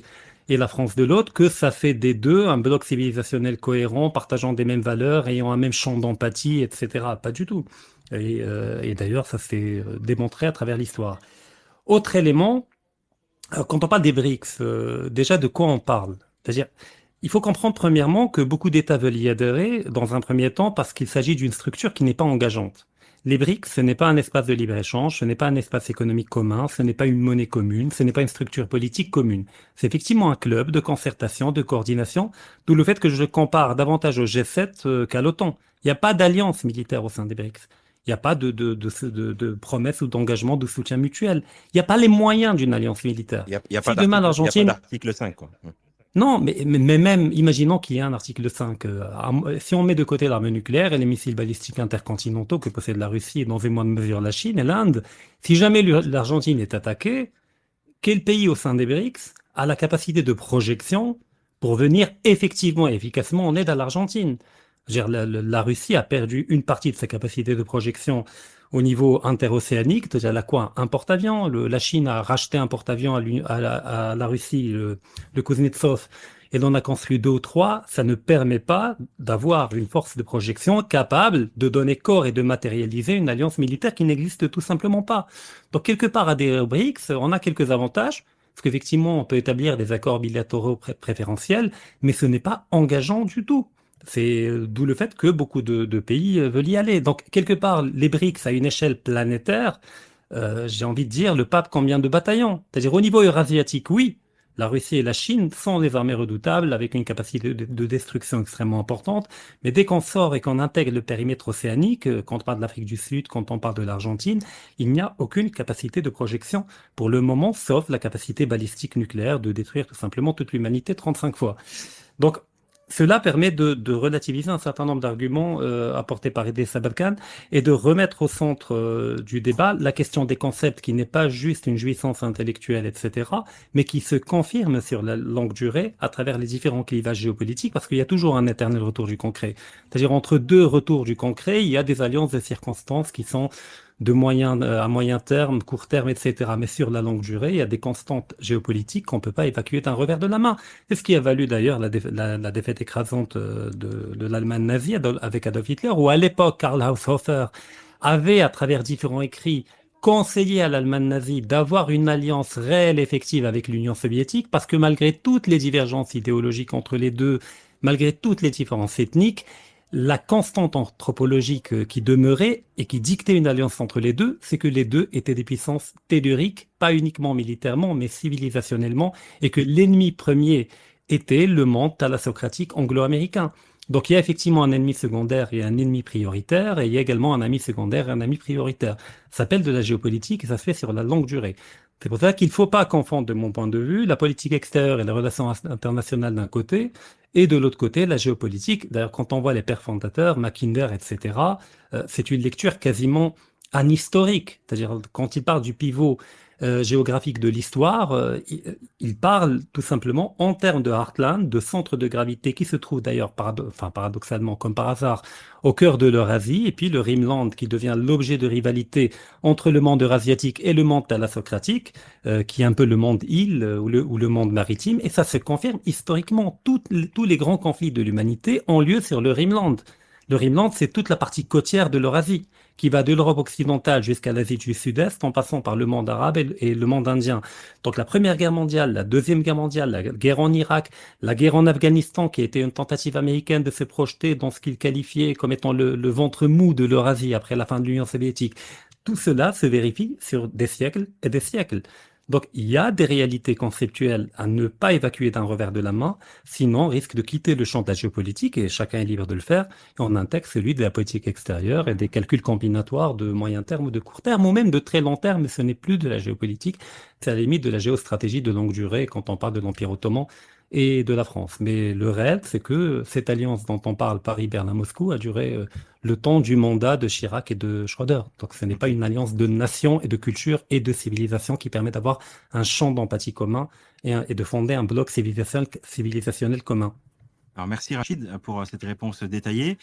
et la France de l'autre, que ça fait des deux un bloc civilisationnel cohérent, partageant des mêmes valeurs, ayant un même champ d'empathie, etc. Pas du tout. Et d'ailleurs, ça s'est démontré à travers l'histoire. Autre élément, quand on parle des BRICS, déjà de quoi on parle? C'est-à-dire, il faut comprendre premièrement que beaucoup d'États veulent y adhérer dans un premier temps parce qu'il s'agit d'une structure qui n'est pas engageante. Les BRICS, ce n'est pas un espace de libre-échange, ce n'est pas un espace économique commun, ce n'est pas une monnaie commune, ce n'est pas une structure politique commune. C'est effectivement un club de concertation, de coordination, d'où le fait que je compare davantage au G7 qu'à l'OTAN. Il n'y a pas d'alliance militaire au sein des BRICS. Il n'y a pas de promesses ou d'engagement de soutien mutuel. Il n'y a pas les moyens d'une alliance militaire. Il n'y a Si pas demain l'Argentine... d'article 5, quoi. Non, mais même, imaginons qu'il y ait un article 5. Si on met de côté l'arme nucléaire et les missiles balistiques intercontinentaux que possède la Russie et dans une moindre mesure la Chine et l'Inde, si jamais l'Argentine est attaquée, quel pays au sein des BRICS a la capacité de projection pour venir effectivement et efficacement en aide à l'Argentine? La Russie a perdu une partie de sa capacité de projection au niveau interocéanique, c'est-à-dire la quoi? Un porte-avions. La Chine a racheté un porte-avions à la Russie, le Kuznetsov, et l'on a construit 2 ou 3. Ça ne permet pas d'avoir une force de projection capable de donner corps et de matérialiser une alliance militaire qui n'existe tout simplement pas. Donc quelque part, à des BRICS, on a quelques avantages. Parce qu'effectivement, on peut établir des accords bilatéraux préférentiels, mais ce n'est pas engageant du tout. C'est d'où le fait que beaucoup de pays veulent y aller. Donc, quelque part, les BRICS, à une échelle planétaire, j'ai envie de dire, le pape combien de bataillons? C'est-à-dire, au niveau eurasiatique, oui, la Russie et la Chine sont des armées redoutables avec une capacité de destruction extrêmement importante. Mais dès qu'on sort et qu'on intègre le périmètre océanique, quand on parle de l'Afrique du Sud, quand on parle de l'Argentine, il n'y a aucune capacité de projection pour le moment, sauf la capacité balistique nucléaire de détruire tout simplement toute l'humanité 35 fois. Donc, cela permet de relativiser un certain nombre d'arguments apportés par Edé Sabalkan et de remettre au centre du débat la question des concepts qui n'est pas juste une jouissance intellectuelle, etc., mais qui se confirme sur la longue durée à travers les différents clivages géopolitiques, parce qu'il y a toujours un éternel retour du concret. C'est-à-dire entre deux retours du concret, il y a des alliances de circonstances qui sont de à moyen terme, court terme, etc. Mais sur la longue durée, il y a des constantes géopolitiques qu'on ne peut pas évacuer d'un revers de la main. C'est ce qui a valu d'ailleurs la défaite écrasante de l'Allemagne nazie avec Adolf Hitler, où à l'époque, Karl Haushofer avait, à travers différents écrits, conseillé à l'Allemagne nazie d'avoir une alliance réelle, effective avec l'Union soviétique, parce que malgré toutes les divergences idéologiques entre les deux, malgré toutes les différences ethniques, la constante anthropologique qui demeurait et qui dictait une alliance entre les deux, c'est que les deux étaient des puissances telluriques, pas uniquement militairement, mais civilisationnellement, et que l'ennemi premier était le monde thalassocratique anglo-américain. Donc il y a effectivement un ennemi secondaire et un ennemi prioritaire, et il y a également un ami secondaire et un ami prioritaire. Ça s'appelle de la géopolitique et ça se fait sur la longue durée. C'est pour ça qu'il ne faut pas confondre, de mon point de vue, la politique extérieure et les relations internationales d'un côté, et de l'autre côté, la géopolitique. D'ailleurs, quand on voit les pères fondateurs, Mackinder, etc., c'est une lecture quasiment anhistorique. C'est-à-dire, quand il parle du pivot géographique de l'histoire, il parle tout simplement en termes de heartland, de centre de gravité qui se trouve d'ailleurs, paradoxalement, comme par hasard, au cœur de l'Eurasie, et puis le Rimland qui devient l'objet de rivalité entre le monde eurasiatique et le monde thalassocratique, qui est un peu le monde île ou le monde maritime, et ça se confirme historiquement. Tous les grands conflits de l'humanité ont lieu sur le Rimland. Le Rimland, c'est toute la partie côtière de l'Eurasie, qui va de l'Europe occidentale jusqu'à l'Asie du Sud-Est, en passant par le monde arabe et le monde indien. Donc la Première Guerre mondiale, la Deuxième Guerre mondiale, la guerre en Irak, la guerre en Afghanistan, qui était une tentative américaine de se projeter dans ce qu'il qualifiait comme étant le ventre mou de l'Eurasie après la fin de l'Union soviétique. Tout cela se vérifie sur des siècles et des siècles. Donc, il y a des réalités conceptuelles à ne pas évacuer d'un revers de la main, sinon on risque de quitter le champ de la géopolitique, et chacun est libre de le faire, et on intègre celui de la politique extérieure et des calculs combinatoires de moyen terme ou de court terme, ou même de très long terme, mais ce n'est plus de la géopolitique, c'est à la limite de la géostratégie de longue durée quand on parle de l'Empire ottoman et de la France. Mais le réel, c'est que cette alliance dont on parle, Paris-Berlin-Moscou, a duré le temps du mandat de Chirac et de Schröder. Donc ce n'est pas Ok. une alliance de nations et de cultures et de civilisations qui permet d'avoir un champ d'empathie commun et de fonder un bloc civilisationnel commun. Alors, merci Rachid pour cette réponse détaillée.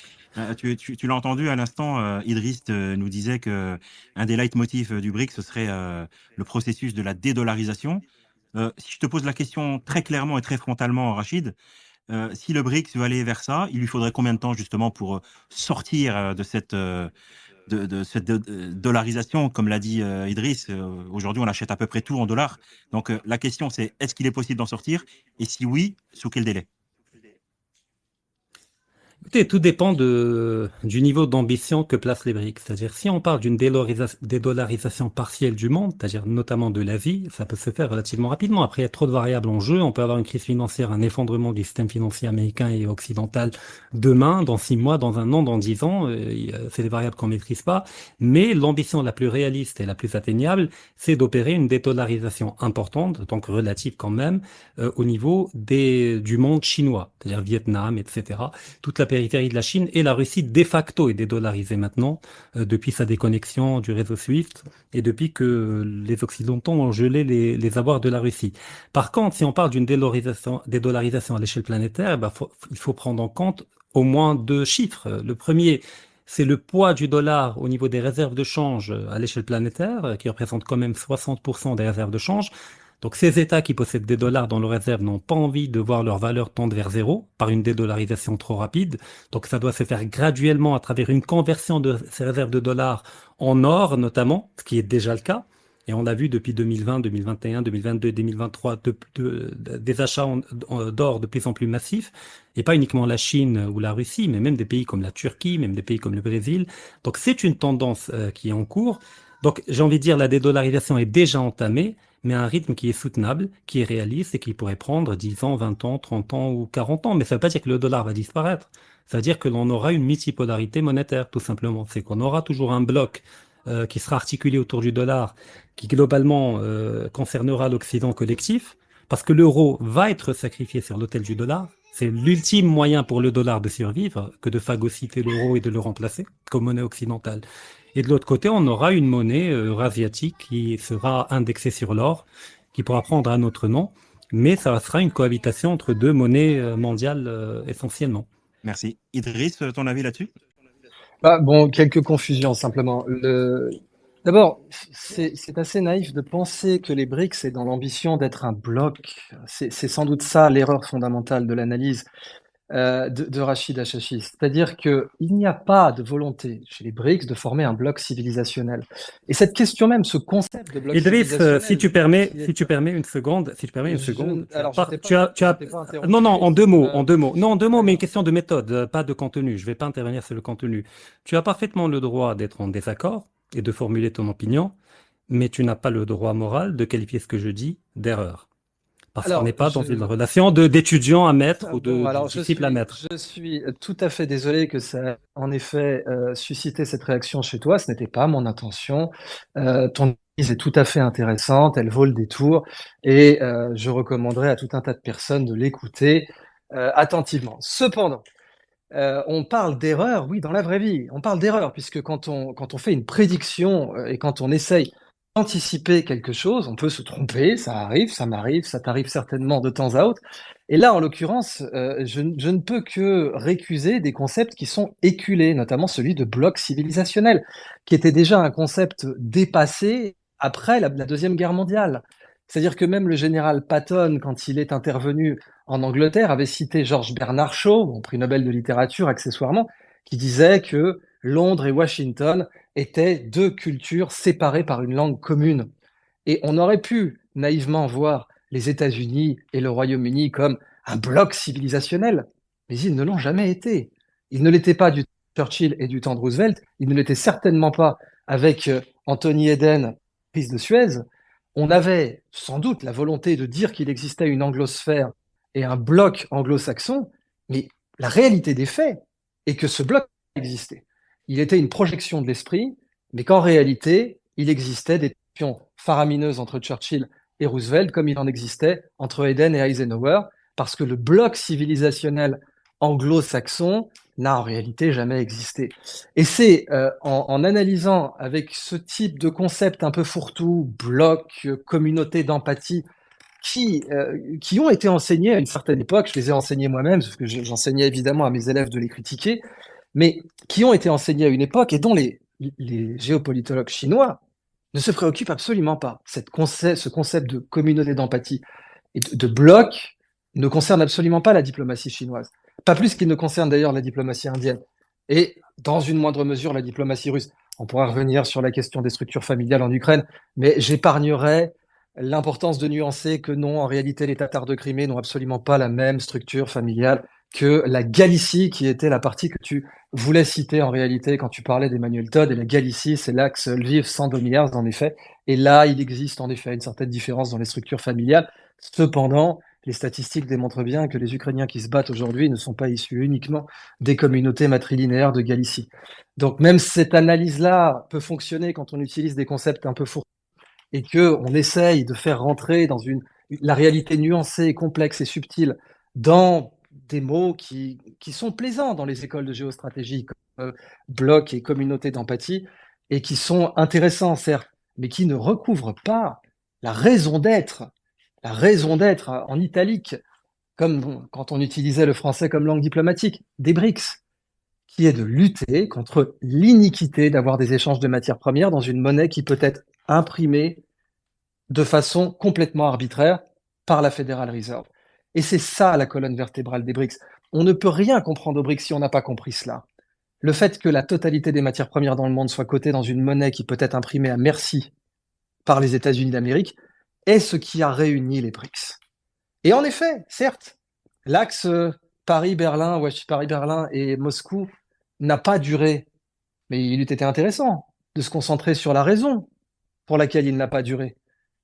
Tu l'as entendu à l'instant, Idriss nous disait que un des leitmotifs du BRICS, ce serait le processus de la dédollarisation. Si je te pose la question très clairement et très frontalement, Rachid, si le BRICS veut aller vers ça, il lui faudrait combien de temps justement pour sortir de cette dollarisation, comme l'a dit Idriss, aujourd'hui on achète à peu près tout en dollars. Donc la question c'est, est-ce qu'il est possible d'en sortir? Et si oui, sous quel délai? Écoutez, tout dépend du niveau d'ambition que placent les BRICS. C'est-à-dire, si on parle d'une dédollarisation partielle du monde, c'est-à-dire notamment de l'Asie, ça peut se faire relativement rapidement. Après, il y a trop de variables en jeu. On peut avoir une crise financière, un effondrement du système financier américain et occidental demain, dans 6 mois, dans 1 an, dans 10 ans. C'est des variables qu'on maîtrise pas. Mais l'ambition la plus réaliste et la plus atteignable, c'est d'opérer une dédollarisation importante, donc relative quand même, au niveau du monde chinois, c'est-à-dire Vietnam, etc. Toute la périphérie de la Chine et la Russie de facto est dédollarisée maintenant depuis sa déconnexion du réseau SWIFT et depuis que les Occidentaux ont gelé les avoirs de la Russie. Par contre, si on parle d'une dédollarisation à l'échelle planétaire, il faut prendre en compte au moins 2 chiffres. Le premier, c'est le poids du dollar au niveau des réserves de change à l'échelle planétaire, qui représente quand même 60% des réserves de change. Donc ces États qui possèdent des dollars dans leurs réserves n'ont pas envie de voir leur valeur tendre vers zéro par une dédollarisation trop rapide. Donc ça doit se faire graduellement à travers une conversion de ces réserves de dollars en or notamment, ce qui est déjà le cas. Et on l'a vu depuis 2020, 2021, 2022, 2023, des achats d'or de plus en plus massifs, et pas uniquement la Chine ou la Russie, mais même des pays comme la Turquie, même des pays comme le Brésil. Donc c'est une tendance qui est en cours. Donc j'ai envie de dire la dédollarisation est déjà entamée, mais à un rythme qui est soutenable, qui est réaliste et qui pourrait prendre 10 ans, 20 ans, 30 ans ou 40 ans. Mais ça ne veut pas dire que le dollar va disparaître. Ça veut dire que l'on aura une multipolarité monétaire, tout simplement. C'est qu'on aura toujours un bloc qui sera articulé autour du dollar, qui globalement concernera l'Occident collectif, parce que l'euro va être sacrifié sur l'autel du dollar. C'est l'ultime moyen pour le dollar de survivre que de phagocyter l'euro et de le remplacer comme monnaie occidentale. Et de l'autre côté, on aura une monnaie eurasiatique qui sera indexée sur l'or, qui pourra prendre un autre nom, mais ça sera une cohabitation entre 2 monnaies mondiales essentiellement. Merci. Idriss, ton avis là-dessus? Bon, quelques confusions simplement. D'abord, c'est assez naïf de penser que les BRICS est dans l'ambition d'être un bloc. C'est sans doute ça l'erreur fondamentale de l'analyse de Rachid Achachi. C'est-à-dire qu'il n'y a pas de volonté chez les BRICS de former un bloc civilisationnel. Et cette question même, ce concept de bloc Idriss, civilisationnel, si tu permets une seconde, alors je t'ai tu as, pas interrompu. non, en 2 mots, non, en 2 mots, mais une D'accord. question de méthode, pas de contenu. Je ne vais pas intervenir sur le contenu. Tu as parfaitement le droit d'être en désaccord et de formuler ton opinion, mais tu n'as pas le droit moral de qualifier ce que je dis d'erreur. Parce qu'on n'est Alors, pas dans une relation d'étudiant à mettre ou bon, de alors disciple à mettre. je suis tout à fait désolé que ça ait en effet suscité cette réaction chez toi. Ce n'était pas mon intention. Ton analyse est tout à fait intéressante, elle vaut le détour et je recommanderais à tout un tas de personnes de l'écouter attentivement. Cependant, on parle d'erreur, oui, dans la vraie vie. On parle d'erreur puisque quand on fait une prédiction et quand on essaye d'anticiper quelque chose, on peut se tromper, ça arrive, ça m'arrive, ça t'arrive certainement de temps à autre. Et là, en l'occurrence, je ne peux que récuser des concepts qui sont éculés, notamment celui de bloc civilisationnel, qui était déjà un concept dépassé après la Deuxième Guerre mondiale. C'est-à-dire que même le général Patton, quand il est intervenu en Angleterre, avait cité George Bernard Shaw, bon, prix Nobel de littérature accessoirement, qui disait que Londres et Washington étaient 2 cultures séparées par une langue commune. Et on aurait pu naïvement voir les États-Unis et le Royaume-Uni comme un bloc civilisationnel, mais ils ne l'ont jamais été. Ils ne l'étaient pas du temps de Churchill et du temps de Roosevelt, ils ne l'étaient certainement pas avec Anthony Eden, prise de Suez. on avait sans doute la volonté de dire qu'il existait une anglosphère et un bloc anglo-saxon, mais la réalité des faits est que ce bloc existait. Il était une projection de l'esprit, mais qu'en réalité, il existait des tensions faramineuses entre Churchill et Roosevelt, comme il en existait entre Eden et Eisenhower, parce que le bloc civilisationnel anglo-saxon n'a en réalité jamais existé. Et c'est en analysant avec ce type de concept un peu fourre-tout, bloc, communauté d'empathie, qui ont été enseignés à une certaine époque, je les ai enseignés moi-même, parce que j'enseignais évidemment à mes élèves de les critiquer, mais qui ont été enseignés à une époque et dont les géopolitologues chinois ne se préoccupent absolument pas. Ce concept de communauté d'empathie et de bloc ne concerne absolument pas la diplomatie chinoise. Pas plus qu'il ne concerne d'ailleurs la diplomatie indienne. Et dans une moindre mesure, la diplomatie russe. On pourra revenir sur la question des structures familiales en Ukraine, mais j'épargnerai l'importance de nuancer que non, en réalité, les Tatars de Crimée n'ont absolument pas la même structure familiale que la Galicie, qui était la partie que tu voulais citer en réalité quand tu parlais d'Emmanuel Todd. Et la Galicie, c'est l'axe Lviv-Sandomierz, en effet. Et là, il existe en effet une certaine différence dans les structures familiales. Cependant, les statistiques démontrent bien que les Ukrainiens qui se battent aujourd'hui ne sont pas issus uniquement des communautés matrilinéaires de Galicie. Donc même cette analyse-là peut fonctionner quand on utilise des concepts un peu fournis et qu'on essaye de faire rentrer dans la réalité nuancée, complexe et subtile dans des mots qui sont plaisants dans les écoles de géostratégie, comme bloc et communauté d'empathie, et qui sont intéressants, certes, mais qui ne recouvrent pas la raison d'être en italique, comme quand on utilisait le français comme langue diplomatique, des BRICS, qui est de lutter contre l'iniquité d'avoir des échanges de matières premières dans une monnaie qui peut être imprimée de façon complètement arbitraire par la Federal Reserve. Et c'est ça la colonne vertébrale des BRICS. On ne peut rien comprendre aux BRICS si on n'a pas compris cela. Le fait que la totalité des matières premières dans le monde soit cotée dans une monnaie qui peut être imprimée à merci par les États-Unis d'Amérique est ce qui a réuni les BRICS. Et en effet, certes, l'axe Paris-Berlin et Moscou n'a pas duré, mais il eût été intéressant de se concentrer sur la raison pour laquelle il n'a pas duré,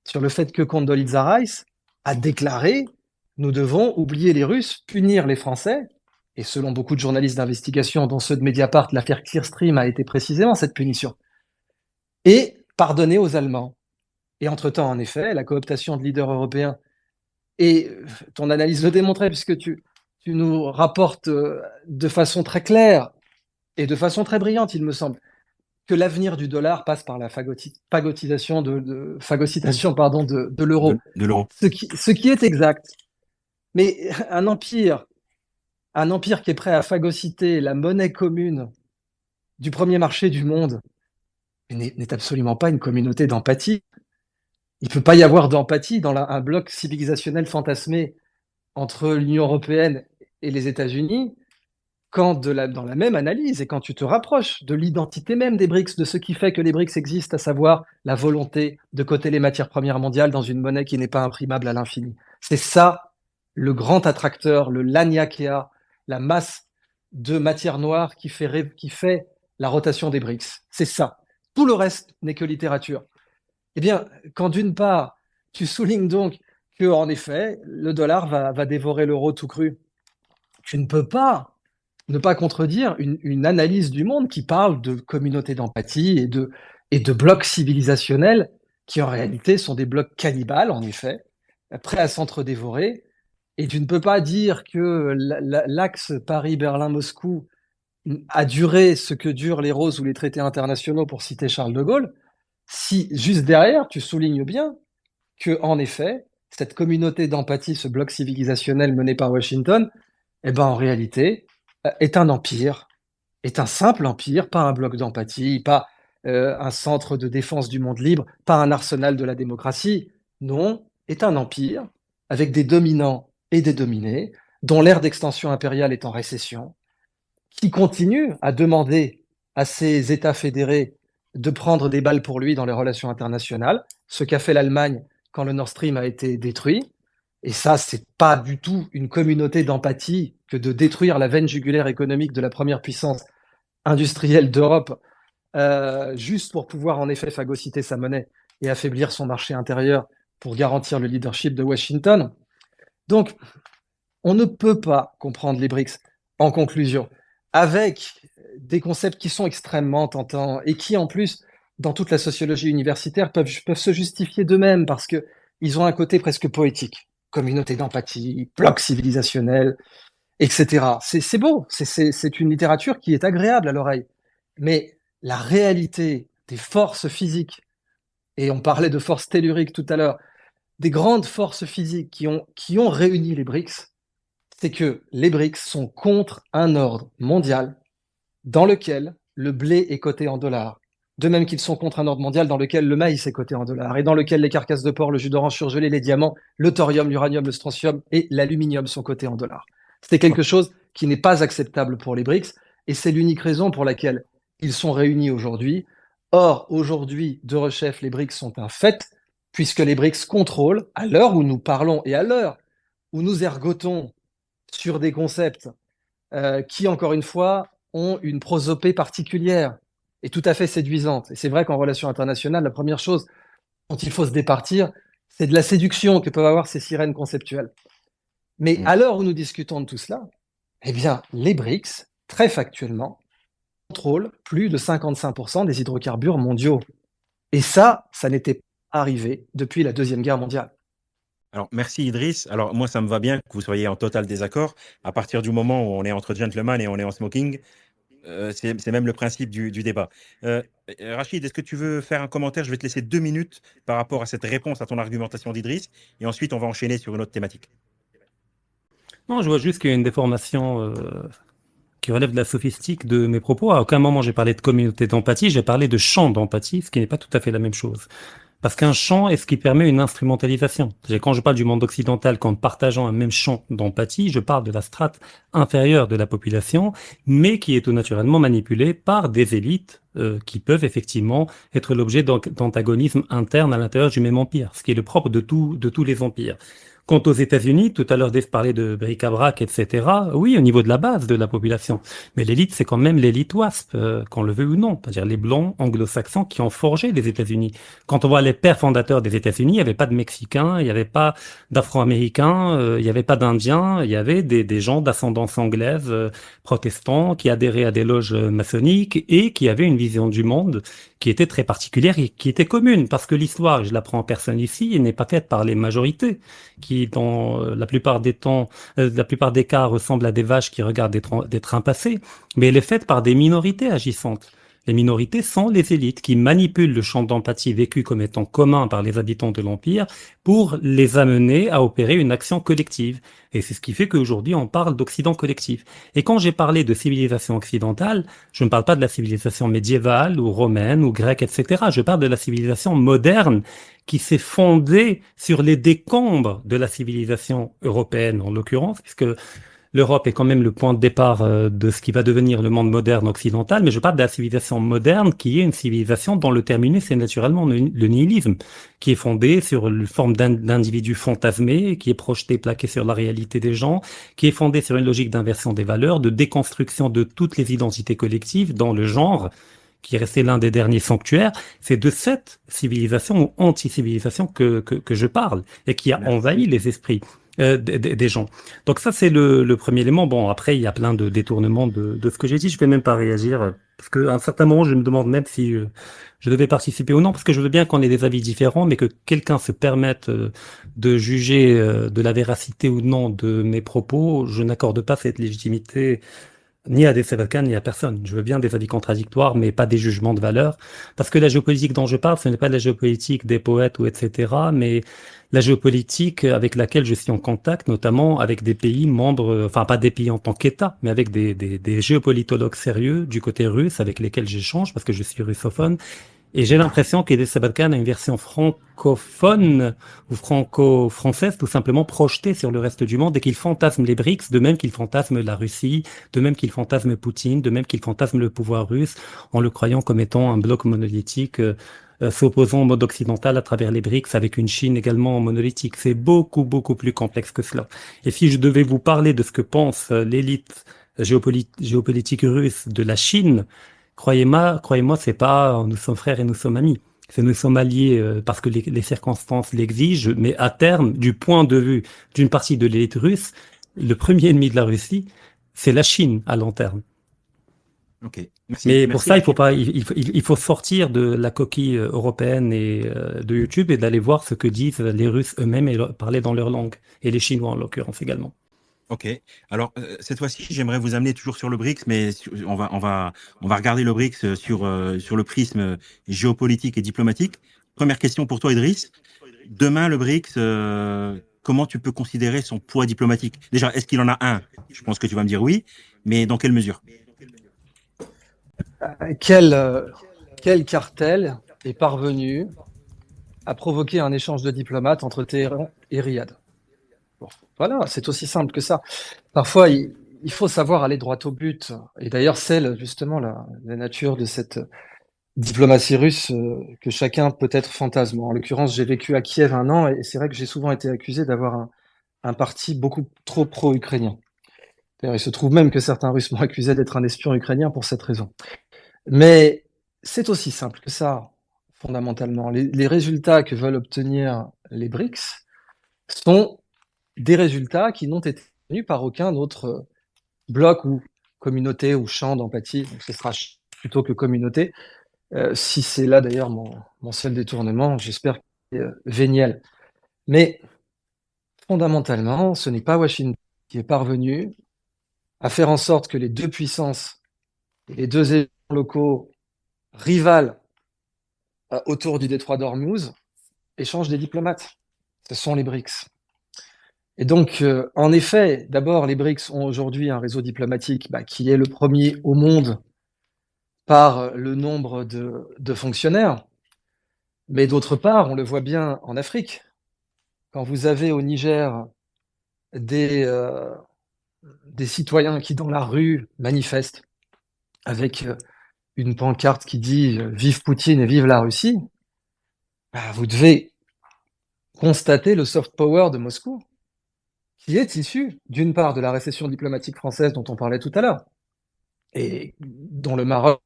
sur le fait que Condoleezza Rice a déclaré « Nous devons oublier les Russes, punir les Français », et selon beaucoup de journalistes d'investigation, dont ceux de Mediapart, l'affaire Clearstream a été précisément cette punition, et pardonner aux Allemands. Et entre-temps, en effet, la cooptation de leaders européens, et ton analyse le démontrait, puisque tu nous rapportes de façon très claire et de façon très brillante, il me semble, que l'avenir du dollar passe par la phagocytation de l'euro. De l'euro. Ce qui est exact. Mais un empire qui est prêt à phagocyter la monnaie commune du premier marché du monde n'est absolument pas une communauté d'empathie. Il ne peut pas y avoir d'empathie dans un bloc civilisationnel fantasmé entre l'Union européenne et les États-Unis quand dans la même analyse et quand tu te rapproches de l'identité même des BRICS, de ce qui fait que les BRICS existent, à savoir la volonté de coter les matières premières mondiales dans une monnaie qui n'est pas imprimable à l'infini. C'est ça le grand attracteur, le lagnakéa, la masse de matière noire qui fait la rotation des BRICS. C'est ça. Tout le reste n'est que littérature. Eh bien, quand d'une part, tu soulignes donc que, en effet, le dollar va dévorer l'euro tout cru, tu ne peux pas ne pas contredire une analyse du monde qui parle de communauté d'empathie et de blocs civilisationnels qui, en réalité, sont des blocs cannibales, en effet, prêts à s'entre-dévorer. Et tu ne peux pas dire que l'axe Paris-Berlin-Moscou a duré ce que durent les roses ou les traités internationaux, pour citer Charles de Gaulle, si juste derrière, tu soulignes bien que, en effet, cette communauté d'empathie, ce bloc civilisationnel mené par Washington, eh ben, en réalité, est un empire, est un simple empire, pas un bloc d'empathie, pas un centre de défense du monde libre, pas un arsenal de la démocratie. Non, est un empire avec des dominants et des dominés, dont l'ère d'extension impériale est en récession, qui continue à demander à ces États fédérés de prendre des balles pour lui dans les relations internationales, ce qu'a fait l'Allemagne quand le Nord Stream a été détruit. Et ça, c'est pas du tout une communauté d'empathie que de détruire la veine jugulaire économique de la première puissance industrielle d'Europe juste pour pouvoir en effet phagocyter sa monnaie et affaiblir son marché intérieur pour garantir le leadership de Washington. Donc, on ne peut pas comprendre les BRICS en conclusion, avec des concepts qui sont extrêmement tentants et qui, en plus, dans toute la sociologie universitaire, peuvent se justifier d'eux-mêmes parce qu'ils ont un côté presque poétique. Communauté d'empathie, bloc civilisationnel, etc. C'est beau, c'est une littérature qui est agréable à l'oreille. Mais la réalité des forces physiques, et on parlait de forces telluriques tout à l'heure, des grandes forces physiques qui ont réuni les BRICS, c'est que les BRICS sont contre un ordre mondial dans lequel le blé est coté en dollars, de même qu'ils sont contre un ordre mondial dans lequel le maïs est coté en dollars, et dans lequel les carcasses de porc, le jus d'orange surgelé, les diamants, le thorium, l'uranium, le strontium et l'aluminium sont cotés en dollars. C'est quelque chose qui n'est pas acceptable pour les BRICS, et c'est l'unique raison pour laquelle ils sont réunis aujourd'hui. Or, aujourd'hui, de rechef, les BRICS sont un fait, puisque les BRICS contrôlent, à l'heure où nous parlons et à l'heure où nous ergotons sur des concepts qui, encore une fois, ont une prosopée particulière et tout à fait séduisante. Et c'est vrai qu'en relation internationale, la première chose dont il faut se départir, c'est de la séduction que peuvent avoir ces sirènes conceptuelles. Mais à l'heure où nous discutons de tout cela, eh bien, les BRICS, très factuellement, contrôlent plus de 55% des hydrocarbures mondiaux. Et ça n'était pas arrivé depuis la Deuxième Guerre mondiale. Alors, merci Idriss. Alors, moi, ça me va bien que vous soyez en total désaccord. À partir du moment où on est entre gentlemen et on est en smoking, c'est même le principe du débat. Rachid, est-ce que tu veux faire un commentaire? Je vais te laisser 2 minutes par rapport à cette réponse à ton argumentation d'Idriss, et ensuite, on va enchaîner sur une autre thématique. Non, je vois juste qu'il y a une déformation qui relève de la sophistique de mes propos. À aucun moment j'ai parlé de communauté d'empathie, j'ai parlé de champ d'empathie, ce qui n'est pas tout à fait la même chose. Parce qu'un champ est ce qui permet une instrumentalisation. Quand je parle du monde occidental, qu'en partageant un même champ d'empathie, je parle de la strate inférieure de la population, mais qui est tout naturellement manipulée par des élites qui peuvent effectivement être l'objet d'antagonismes internes à l'intérieur du même empire, ce qui est le propre de tous les empires. Quant aux États-Unis, tout à l'heure, Dave parlait de bric-à-brac, etc. Oui, au niveau de la base de la population. Mais l'élite, c'est quand même l'élite WASP, qu'on le veut ou non. C'est-à-dire les blancs anglo-saxons qui ont forgé les États-Unis. Quand on voit les pères fondateurs des États-Unis, il n'y avait pas de Mexicains, il n'y avait pas d'Afro-Américains, il n'y avait pas d'Indiens, il y avait des gens d'ascendance anglaise, protestants, qui adhéraient à des loges maçonniques et qui avaient une vision du monde qui était très particulière et qui était commune. Parce que l'histoire, je l'apprends en personne ici, n'est pas faite par les majorités, qui dans la plupart des temps, la plupart des cas ressemblent à des vaches qui regardent des trains passer, mais elle est faite par des minorités agissantes. Les minorités sont les élites qui manipulent le champ d'empathie vécu comme étant commun par les habitants de l'Empire pour les amener à opérer une action collective. Et c'est ce qui fait qu'aujourd'hui on parle d'Occident collectif. Et quand j'ai parlé de civilisation occidentale, je ne parle pas de la civilisation médiévale ou romaine ou grecque, etc. Je parle de la civilisation moderne qui s'est fondée sur les décombres de la civilisation européenne en l'occurrence, puisque l'Europe est quand même le point de départ de ce qui va devenir le monde moderne occidental, mais je parle de la civilisation moderne qui est une civilisation dont le terminus c'est naturellement le nihilisme, qui est fondé sur une forme d'individu fantasmé, qui est projeté, plaqué sur la réalité des gens, qui est fondé sur une logique d'inversion des valeurs, de déconstruction de toutes les identités collectives dans le genre, qui est resté l'un des derniers sanctuaires. C'est de cette civilisation ou anti-civilisation que je parle, et qui a envahi les esprits des gens. Donc ça, c'est le premier élément. Bon, après, il y a plein de détournements de ce que j'ai dit. Je vais même pas réagir, parce qu'à un certain moment, je me demande même si je devais participer ou non, parce que je veux bien qu'on ait des avis différents, mais que quelqu'un se permette de juger de la véracité ou non de mes propos, je n'accorde pas cette légitimité ni à des Sébastien, ni à personne. Je veux bien des avis contradictoires, mais pas des jugements de valeur. Parce que la géopolitique dont je parle, ce n'est pas la géopolitique des poètes ou etc., mais la géopolitique avec laquelle je suis en contact, notamment avec des pays membres, enfin pas des pays en tant qu'État, mais avec des géopolitologues sérieux du côté russe avec lesquels j'échange, parce que je suis russophone. Et j'ai l'impression qu'Edé Sabatkan a une version francophone ou franco-française tout simplement projetée sur le reste du monde et qu'il fantasme les BRICS, de même qu'il fantasme la Russie, de même qu'il fantasme Poutine, de même qu'il fantasme le pouvoir russe en le croyant comme étant un bloc monolithique s'opposant au mode occidental à travers les BRICS avec une Chine également monolithique. C'est beaucoup plus complexe que cela. Et si je devais vous parler de ce que pense l'élite géopolitique russe de la Chine, croyez-moi, c'est pas nous sommes frères et nous sommes amis. C'est nous sommes alliés parce que les circonstances l'exigent, mais à terme, du point de vue d'une partie de l'élite russe, le premier ennemi de la Russie, c'est la Chine à long terme. Ok, merci. Mais pour Merci, ça, il faut Rachid. pas, il faut sortir de la coquille européenne et de YouTube et d'aller voir ce que disent les Russes eux-mêmes et parler dans leur langue, et les Chinois en l'occurrence également. Ok. Alors, cette fois-ci, j'aimerais vous amener toujours sur le BRICS, mais on va regarder le BRICS sur le prisme géopolitique et diplomatique. Première question pour toi, Idriss. Demain, le BRICS, comment tu peux considérer son poids diplomatique? Déjà, est-ce qu'il en a un? Je pense que tu vas me dire oui, mais dans quelle mesure? Quel cartel est parvenu à provoquer un échange de diplomates entre Téhéran et Riyad? Bon, voilà, c'est aussi simple que ça. Parfois, il faut savoir aller droit au but. Et d'ailleurs, c'est justement la nature de cette diplomatie russe que chacun peut-être fantasme. En l'occurrence, j'ai vécu à Kiev 1 an et c'est vrai que j'ai souvent été accusé d'avoir un parti beaucoup trop pro-ukrainien. D'ailleurs, il se trouve même que certains Russes m'ont accusé d'être un espion ukrainien pour cette raison. Mais c'est aussi simple que ça, fondamentalement. Les résultats que veulent obtenir les BRICS sont des résultats qui n'ont été obtenus par aucun autre bloc ou communauté ou champ d'empathie. Donc, ce sera plutôt que communauté. Si c'est là d'ailleurs mon seul détournement, j'espère qu'il est véniel. Mais fondamentalement, ce n'est pas Washington qui est parvenu à faire en sorte que les deux puissances et les deux États locaux rivales autour du détroit d'Ormuz échangent des diplomates. Ce sont les BRICS. Et donc, en effet, d'abord, les BRICS ont aujourd'hui un réseau diplomatique qui est le premier au monde par le nombre de fonctionnaires. Mais d'autre part, on le voit bien en Afrique. Quand vous avez au Niger des citoyens qui, dans la rue, manifestent avec une pancarte qui dit « Vive Poutine et vive la Russie », vous devez constater le soft power de Moscou, qui est issu, d'une part, de la récession diplomatique française dont on parlait tout à l'heure, et dont le Maroc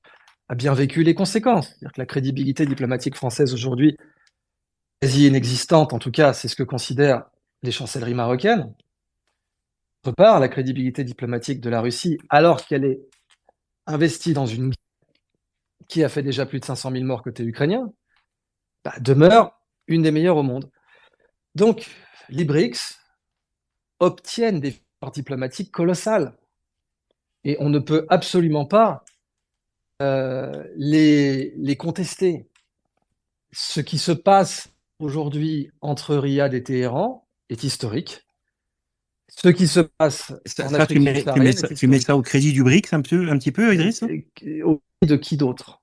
a bien vécu les conséquences. C'est-à-dire que la crédibilité diplomatique française aujourd'hui est quasi inexistante, en tout cas, c'est ce que considèrent les chancelleries marocaines. D'autre part, la crédibilité diplomatique de la Russie, alors qu'elle est investie dans une guerre qui a fait déjà plus de 500 000 morts côté ukrainien, demeure une des meilleures au monde. Donc, les BRICS obtiennent des victoires diplomatiques colossales. Et on ne peut absolument pas les contester. Ce qui se passe aujourd'hui entre Riyad et Téhéran est historique. Ce qui se passe en Ça, Afrique subsaharienne est tu mets historique. ça au crédit du BRICS un petit peu, Idriss? Au crédit de qui d'autre?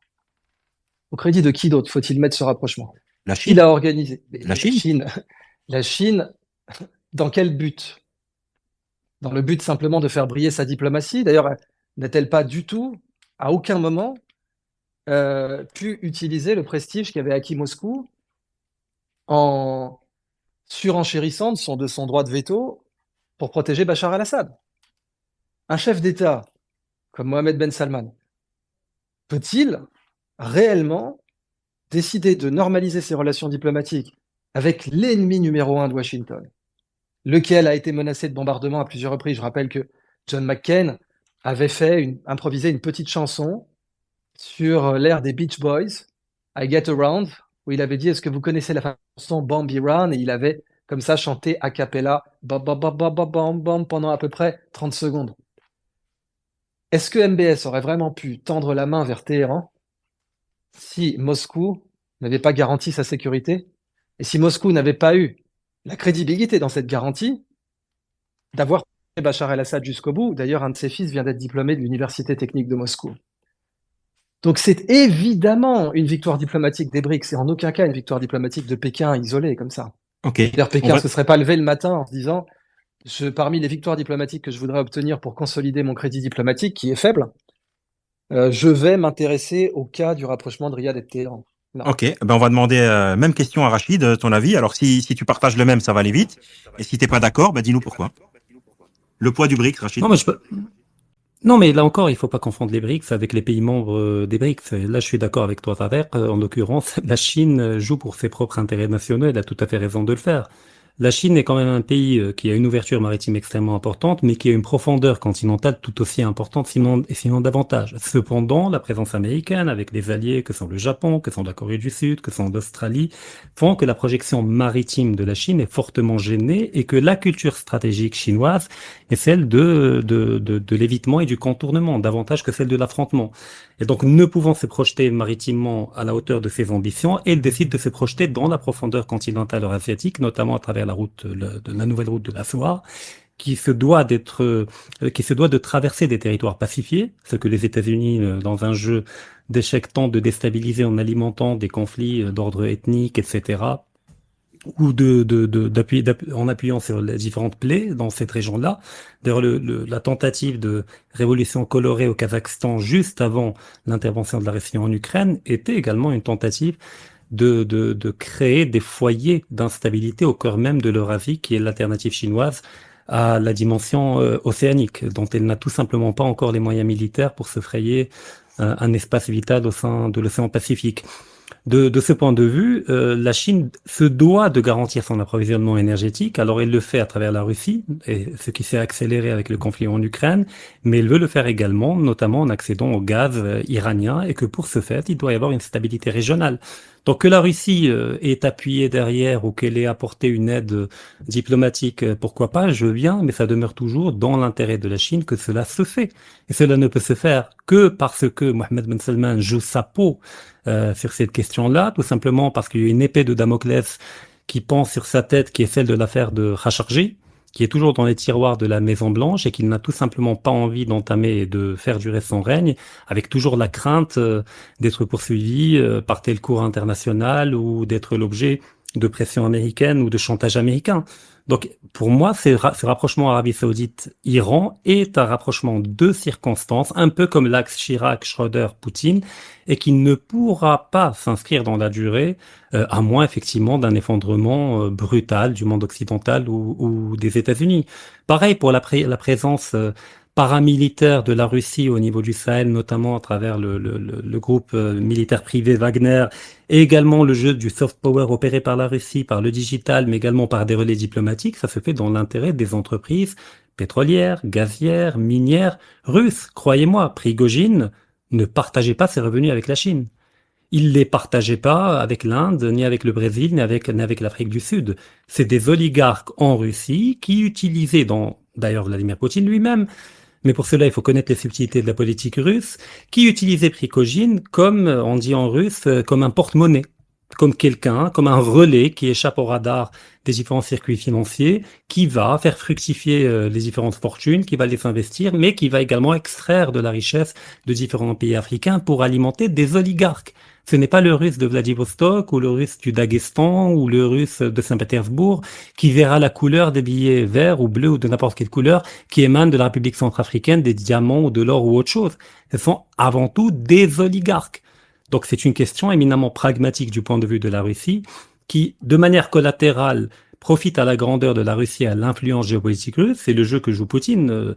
Au crédit de qui d'autre faut-il mettre ce rapprochement? La Qui Chine? l'a organisé? La Chine? La Chine, dans quel but? Dans le but simplement de faire briller sa diplomatie? D'ailleurs, n'a-t-elle pas du tout, à aucun moment, pu utiliser le prestige qu'avait acquis Moscou en surenchérissant de son droit de veto pour protéger Bachar el-Assad? Un chef d'État comme Mohamed Ben Salman peut-il réellement décider de normaliser ses relations diplomatiques avec l'ennemi numéro 1 de Washington, lequel a été menacé de bombardement à plusieurs reprises? Je rappelle que John McCain avait improvisé une petite chanson sur l'air des Beach Boys, I Get Around, où il avait dit: est-ce que vous connaissez la chanson Bomb Iran? Et il avait comme ça chanté a cappella bam, bam, bam, bam, bam, bam, bam, pendant à peu près 30 secondes. Est-ce que MBS aurait vraiment pu tendre la main vers Téhéran si Moscou n'avait pas garanti sa sécurité et si Moscou n'avait pas eu la crédibilité dans cette garantie d'avoir poussé Bachar el-Assad jusqu'au bout? D'ailleurs, un de ses fils vient d'être diplômé de l'Université technique de Moscou. Donc c'est évidemment une victoire diplomatique des BRICS, et en aucun cas une victoire diplomatique de Pékin isolée comme ça. Ok. D'ailleurs, On Pékin ne va- se serait pas levé le matin en se disant: parmi les victoires diplomatiques que je voudrais obtenir pour consolider mon crédit diplomatique, qui est faible, je vais m'intéresser au cas du rapprochement de Riyad et de Téhéran. Non. Ok, on va demander même question à Rachid, ton avis. Alors, si tu partages le même, ça va aller vite. Et si t'es pas d'accord, dis-nous pourquoi. Le poids du BRICS, Rachid. Non, mais Non, mais là encore, il faut pas confondre les BRICS avec les pays membres des BRICS. Et là, je suis d'accord avec toi, Tariq. En l'occurrence, la Chine joue pour ses propres intérêts nationaux. Elle a tout à fait raison de le faire. La Chine est quand même un pays qui a une ouverture maritime extrêmement importante, mais qui a une profondeur continentale tout aussi importante, sinon davantage. Cependant, la présence américaine, avec les alliés que sont le Japon, que sont la Corée du Sud, que sont l'Australie, font que la projection maritime de la Chine est fortement gênée et que la culture stratégique chinoise est celle de l'évitement et du contournement, davantage que celle de l'affrontement. Et donc, ne pouvant se projeter maritimement à la hauteur de ses ambitions, elle décide de se projeter dans la profondeur continentale eurasiatique, notamment à travers la nouvelle route de la soie, qui se doit de traverser des territoires pacifiés, ce que les États-Unis, dans un jeu d'échecs, tentent de déstabiliser en alimentant des conflits d'ordre ethnique, etc., ou en appuyant sur les différentes plaies dans cette région-là. D'ailleurs, la tentative de révolution colorée au Kazakhstan juste avant l'intervention de la Russie en Ukraine était également une tentative de créer des foyers d'instabilité au cœur même de l'Eurasie, qui est l'alternative chinoise à la dimension océanique, dont elle n'a tout simplement pas encore les moyens militaires pour se frayer un espace vital au sein de l'océan Pacifique. De ce point de vue, la Chine se doit de garantir son approvisionnement énergétique. Alors, elle le fait à travers la Russie, et ce qui s'est accéléré avec le conflit en Ukraine, mais elle veut le faire également, notamment en accédant au gaz iranien, et que pour ce fait, il doit y avoir une stabilité régionale. Donc, que la Russie est appuyée derrière ou qu'elle ait apporté une aide diplomatique, pourquoi pas, je veux bien, mais ça demeure toujours dans l'intérêt de la Chine que cela se fait. Et cela ne peut se faire que parce que Mohammed Ben Salman joue sa peau sur cette question-là, tout simplement parce qu'il y a une épée de Damoclès qui pend sur sa tête, qui est celle de l'affaire de Khashoggi, qui est toujours dans les tiroirs de la Maison Blanche et qu'il n'a tout simplement pas envie d'entamer et de faire durer son règne, avec toujours la crainte d'être poursuivi par tel cours international ou d'être l'objet de pression américaine ou de chantage américain. Donc, pour moi, ce rapprochement Arabie Saoudite-Iran est un rapprochement de circonstances, un peu comme l'axe Chirac-Schröder-Poutine, et qui ne pourra pas s'inscrire dans la durée, à moins effectivement d'un effondrement brutal du monde occidental ou des États-Unis. Pareil pour la présence paramilitaire de la Russie au niveau du Sahel, notamment à travers le groupe militaire privé Wagner, et également le jeu du soft power opéré par la Russie, par le digital, mais également par des relais diplomatiques. Ça se fait dans l'intérêt des entreprises pétrolières, gazières, minières russes. Croyez-moi, Prigojine ne partageait pas ses revenus avec la Chine. Il les partageait pas avec l'Inde, ni avec le Brésil, ni avec l'Afrique du Sud. C'est des oligarques en Russie qui utilisaient, d'ailleurs Vladimir Poutine lui-même, mais pour cela il faut connaître les subtilités de la politique russe, qui utilisaient Prigojine comme, on dit en russe, comme un porte-monnaie, comme quelqu'un, comme un relais qui échappe au radar des différents circuits financiers, qui va faire fructifier les différentes fortunes, qui va les investir, mais qui va également extraire de la richesse de différents pays africains pour alimenter des oligarques. Ce n'est pas le russe de Vladivostok ou le russe du Daghestan ou le russe de Saint-Pétersbourg qui verra la couleur des billets verts ou bleus ou de n'importe quelle couleur qui émanent de la République centrafricaine, des diamants ou de l'or ou autre chose. Ce sont avant tout des oligarques. Donc c'est une question éminemment pragmatique du point de vue de la Russie qui, de manière collatérale, profite à la grandeur de la Russie et à l'influence géopolitique russe. C'est le jeu que joue Poutine.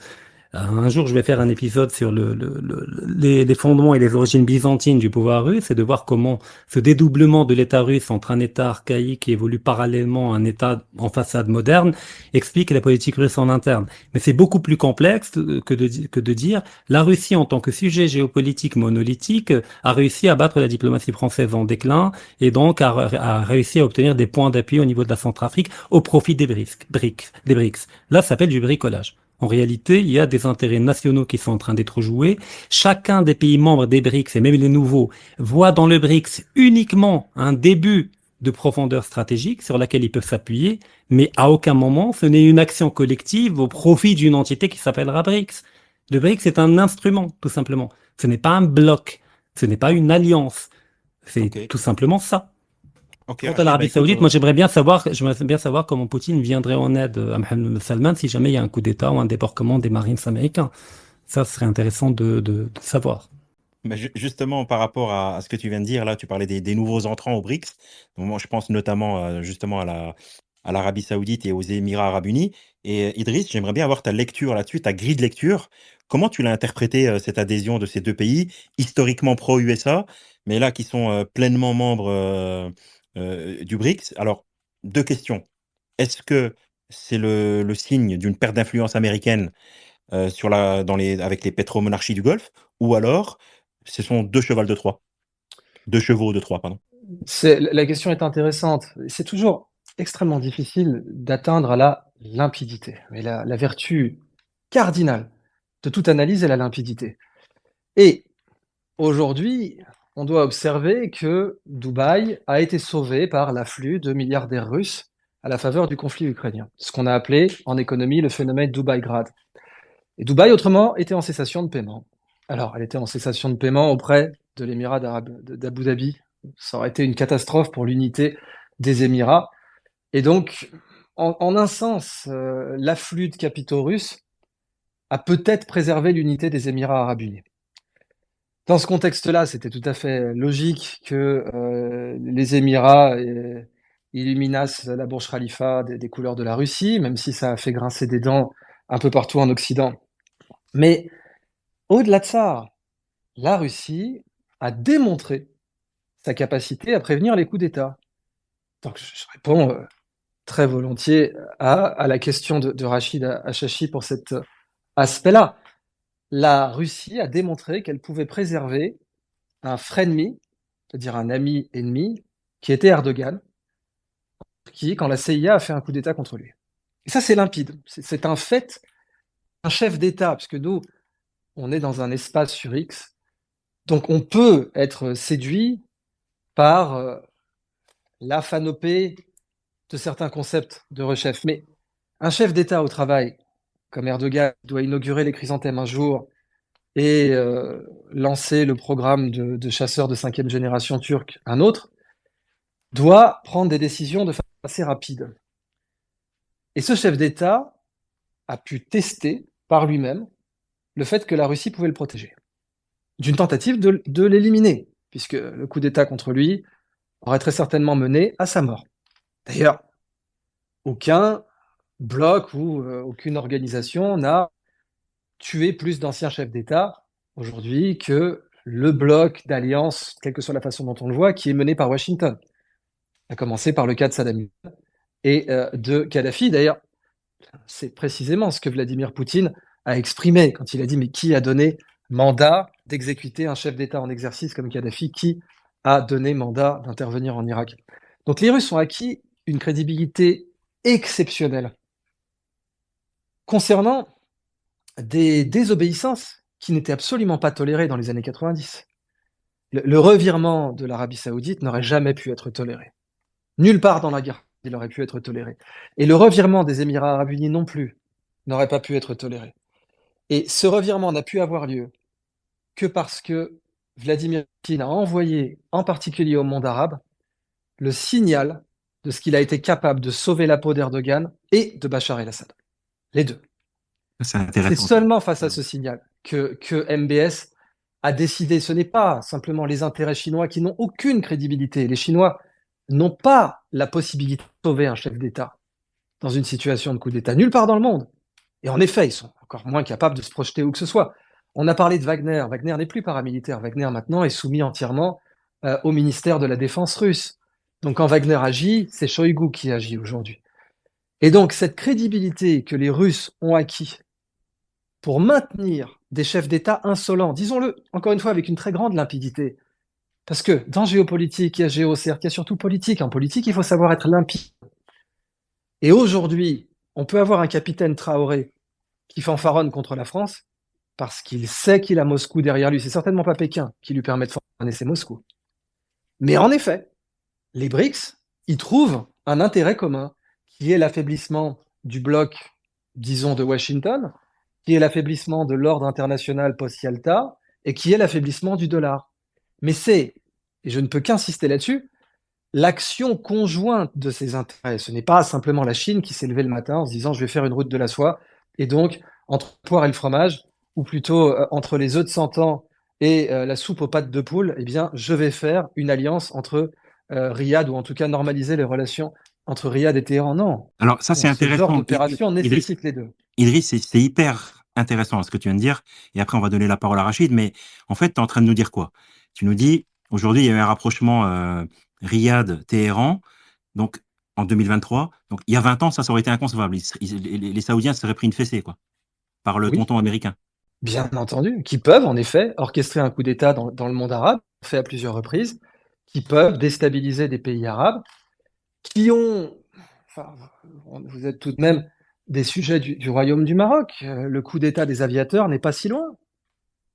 Un jour, je vais faire un épisode sur les fondements et les origines byzantines du pouvoir russe et de voir comment ce dédoublement de l'État russe entre un État archaïque qui évolue parallèlement à un État en façade moderne explique la politique russe en interne. Mais c'est beaucoup plus complexe que de dire la Russie en tant que sujet géopolitique monolithique a réussi à battre la diplomatie française en déclin et donc a réussi à obtenir des points d'appui au niveau de la Centrafrique au profit des BRICS. Là, ça s'appelle du bricolage. En réalité, il y a des intérêts nationaux qui sont en train d'être joués. Chacun des pays membres des BRICS, et même les nouveaux, voit dans le BRICS uniquement un début de profondeur stratégique sur laquelle ils peuvent s'appuyer, mais à aucun moment ce n'est une action collective au profit d'une entité qui s'appellera BRICS. Le BRICS est un instrument, tout simplement. Ce n'est pas un bloc, ce n'est pas une alliance. C'est tout simplement ça. Quant à l'Arabie Saoudite, moi j'aimerais bien savoir comment Poutine viendrait en aide à Mohammed Ben Salman si jamais il y a un coup d'État ou un débarquement des Marines américains. Ça serait intéressant de savoir. Mais justement, par rapport à ce que tu viens de dire, là, tu parlais des nouveaux entrants au BRICS. Donc, moi, je pense notamment justement à à l'Arabie Saoudite et aux Émirats Arabes Unis. Et Idriss, j'aimerais bien avoir ta lecture là-dessus, ta grille de lecture. Comment tu l'as interprété, cette adhésion de ces deux pays, historiquement pro-USA, mais là qui sont pleinement membres du BRICS? Alors, deux questions. Est-ce que c'est le signe d'une perte d'influence américaine avec les pétromonarchies du Golfe, ou alors ce sont deux chevaux de Troie, deux chevaux de Troie, pardon. La question est intéressante. C'est toujours extrêmement difficile d'atteindre à la limpidité. Mais la vertu cardinale de toute analyse est la limpidité. Et aujourd'hui, on doit observer que Dubaï a été sauvé par l'afflux de milliardaires russes à la faveur du conflit ukrainien. Ce qu'on a appelé en économie le phénomène Dubaï-Grad. Et Dubaï, autrement, était en cessation de paiement. Alors, elle était en cessation de paiement auprès de l'Émirat d'Abu Dhabi. Ça aurait été une catastrophe pour l'unité des Émirats. Et donc, en un sens, l'afflux de capitaux russes a peut-être préservé l'unité des Émirats arabes unis. Dans ce contexte-là, c'était tout à fait logique que les Émirats illuminassent la Burj Khalifa des couleurs de la Russie, même si ça a fait grincer des dents un peu partout en Occident. Mais au-delà de ça, la Russie a démontré sa capacité à prévenir les coups d'État. Donc je réponds très volontiers à la question de Rachid Achachi pour cet aspect-là. La Russie a démontré qu'elle pouvait préserver un frenemy, c'est-à-dire un ami ennemi, qui était Erdogan, qui, quand la CIA a fait un coup d'État contre lui. Et ça, c'est limpide. C'est un fait. Un chef d'État, puisque nous, on est dans un espace sur X, donc on peut être séduit par la fanopée de certains concepts de rechef. Mais un chef d'État au travail, comme Erdogan, doit inaugurer les chrysanthèmes un jour et lancer le programme de chasseurs de 5e génération turque un autre, doit prendre des décisions de façon assez rapide. Et ce chef d'État a pu tester par lui-même le fait que la Russie pouvait le protéger d'une tentative de l'éliminer, puisque le coup d'État contre lui aurait très certainement mené à sa mort. D'ailleurs, aucun bloc ou aucune organisation n'a tué plus d'anciens chefs d'État aujourd'hui que le bloc d'alliance, quelle que soit la façon dont on le voit, qui est mené par Washington. À commencer par le cas de Saddam Hussein et de Kadhafi. D'ailleurs, c'est précisément ce que Vladimir Poutine a exprimé quand il a dit mais qui a donné mandat d'exécuter un chef d'État en exercice comme Kadhafi? Qui a donné mandat d'intervenir en Irak? Donc les Russes ont acquis une crédibilité exceptionnelle concernant des désobéissances qui n'étaient absolument pas tolérées dans les années 90. Le revirement de l'Arabie Saoudite n'aurait jamais pu être toléré. Nulle part dans la guerre, il aurait pu être toléré. Et le revirement des Émirats arabes unis non plus n'aurait pas pu être toléré. Et ce revirement n'a pu avoir lieu que parce que Vladimir Poutine a envoyé, en particulier au monde arabe, le signal de ce qu'il a été capable de sauver la peau d'Erdogan et de Bachar el-Assad. Les deux. C'est C'est intéressant. seulement face à ce signal que MBS a décidé. Ce n'est pas simplement les intérêts chinois qui n'ont aucune crédibilité. Les Chinois n'ont pas la possibilité de sauver un chef d'État dans une situation de coup d'État, nulle part dans le monde. Et en effet, ils sont encore moins capables de se projeter où que ce soit. On a parlé de Wagner. Wagner n'est plus paramilitaire. Wagner, maintenant, est soumis entièrement au ministère de la Défense russe. Donc quand Wagner agit, c'est Shoigu qui agit aujourd'hui. Et donc cette crédibilité que les Russes ont acquis pour maintenir des chefs d'État insolents, disons-le encore une fois avec une très grande limpidité, parce que dans géopolitique, il y a géocerte, il y a surtout politique. En politique, il faut savoir être limpide. Et aujourd'hui, on peut avoir un capitaine Traoré qui fanfaronne contre la France parce qu'il sait qu'il a Moscou derrière lui. C'est certainement pas Pékin qui lui permet de fanfaronner, c'est Moscou. Mais en effet, les BRICS y trouvent un intérêt commun, qui est l'affaiblissement du bloc, disons, de Washington, qui est l'affaiblissement de l'ordre international post-Yalta, et qui est l'affaiblissement du dollar. Mais c'est, et je ne peux qu'insister là-dessus, l'action conjointe de ces intérêts. Ce n'est pas simplement la Chine qui s'est levée le matin en se disant je vais faire une route de la soie, et donc entre le poire et le fromage, ou plutôt entre les œufs de 100 ans et la soupe aux pâtes de poule, eh bien je vais faire une alliance entre Riyad, ou en tout cas normaliser les relations entre Riyad et Téhéran, non. Alors ça, c'est Ce genre intéressant. d'opération nécessite les deux. Idriss, c'est hyper intéressant ce que tu viens de dire. Et après, on va donner la parole à Rachid. Mais en fait, tu es en train de nous dire quoi? Tu nous dis, aujourd'hui, il y a eu un rapprochement Riyad-Téhéran, donc en 2023. Donc il y a 20 ans, ça aurait été inconcevable. Les Saoudiens se seraient pris une fessée, quoi, par le Oui, tonton américain. bien entendu, qui peuvent en effet orchestrer un coup d'État dans le monde arabe, fait à plusieurs reprises, qui peuvent déstabiliser des pays arabes, qui ont, enfin, vous êtes tout de même des sujets du Royaume du Maroc. Le coup d'État des aviateurs n'est pas si loin.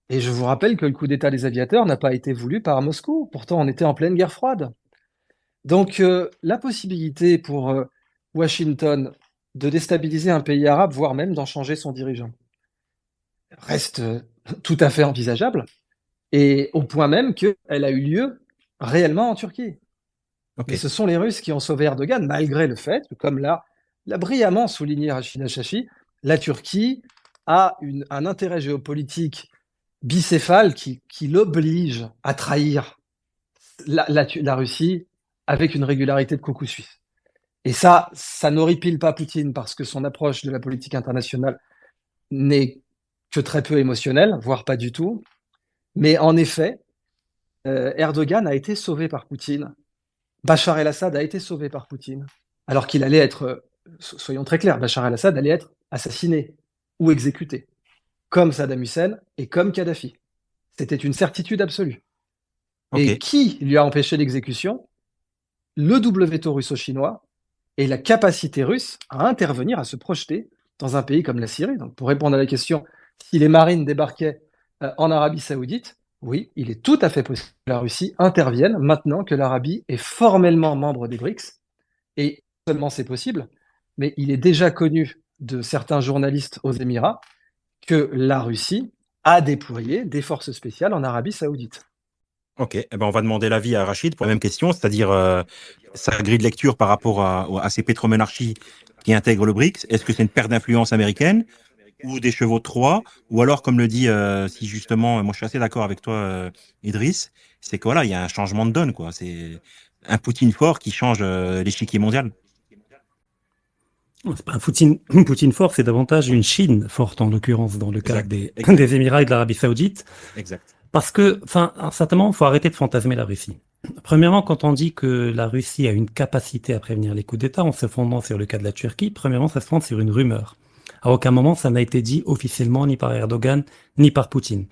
Et je vous rappelle que le coup d'État des aviateurs n'a pas été voulu par Moscou. Pourtant, on était en pleine guerre froide. Donc, la possibilité pour Washington de déstabiliser un pays arabe, voire même d'en changer son dirigeant, reste tout à fait envisageable, et au point même qu'elle a eu lieu réellement en Turquie. Mais Ok. ce sont les Russes qui ont sauvé Erdogan, malgré le fait que, comme l'a brillamment souligné Rachid Hachachi, la Turquie a un intérêt géopolitique bicéphale qui l'oblige à trahir la Russie avec une régularité de coucou suisse. Et ça n'horripile pas Poutine parce que son approche de la politique internationale n'est que très peu émotionnelle, voire pas du tout. Mais en effet, Erdogan a été sauvé par Poutine. Bachar el-Assad a été sauvé par Poutine. Alors qu'il allait être, soyons très clairs, Bachar el-Assad allait être assassiné ou exécuté, comme Saddam Hussein et comme Kadhafi. C'était une certitude absolue. Et Ok. qui lui a empêché l'exécution? Le double veto russo-chinois et la capacité russe à intervenir, à se projeter dans un pays comme la Syrie. Donc, pour répondre à la question, si les marines débarquaient en Arabie Saoudite, oui, il est tout à fait possible que la Russie intervienne maintenant que l'Arabie est formellement membre des BRICS. Et non seulement c'est possible, mais il est déjà connu de certains journalistes aux Émirats que la Russie a déployé des forces spéciales en Arabie Saoudite. Ok. Eh ben, on va demander l'avis à Rachid pour la même question, c'est-à-dire sa grille de lecture par rapport à ces pétromonarchies qui intègrent le BRICS. Est-ce que c'est une perte d'influence américaine ou des chevaux de Troie, ou alors, comme le dit, si justement, moi je suis assez d'accord avec toi, Idriss, c'est que voilà, il y a un changement de donne, quoi. C'est un Poutine fort qui change l'échiquier mondial. C'est pas un Poutine fort, c'est davantage une Chine forte, en l'occurrence, dans le cas Exact. des Émirats et de l'Arabie Saoudite. Exact. Parce que, enfin, certainement, il faut arrêter de fantasmer la Russie. Premièrement, quand on dit que la Russie a une capacité à prévenir les coups d'État, en se fondant sur le cas de la Turquie, premièrement, ça se fonde sur une rumeur. À aucun moment, ça n'a été dit officiellement ni par Erdogan, ni par Poutine.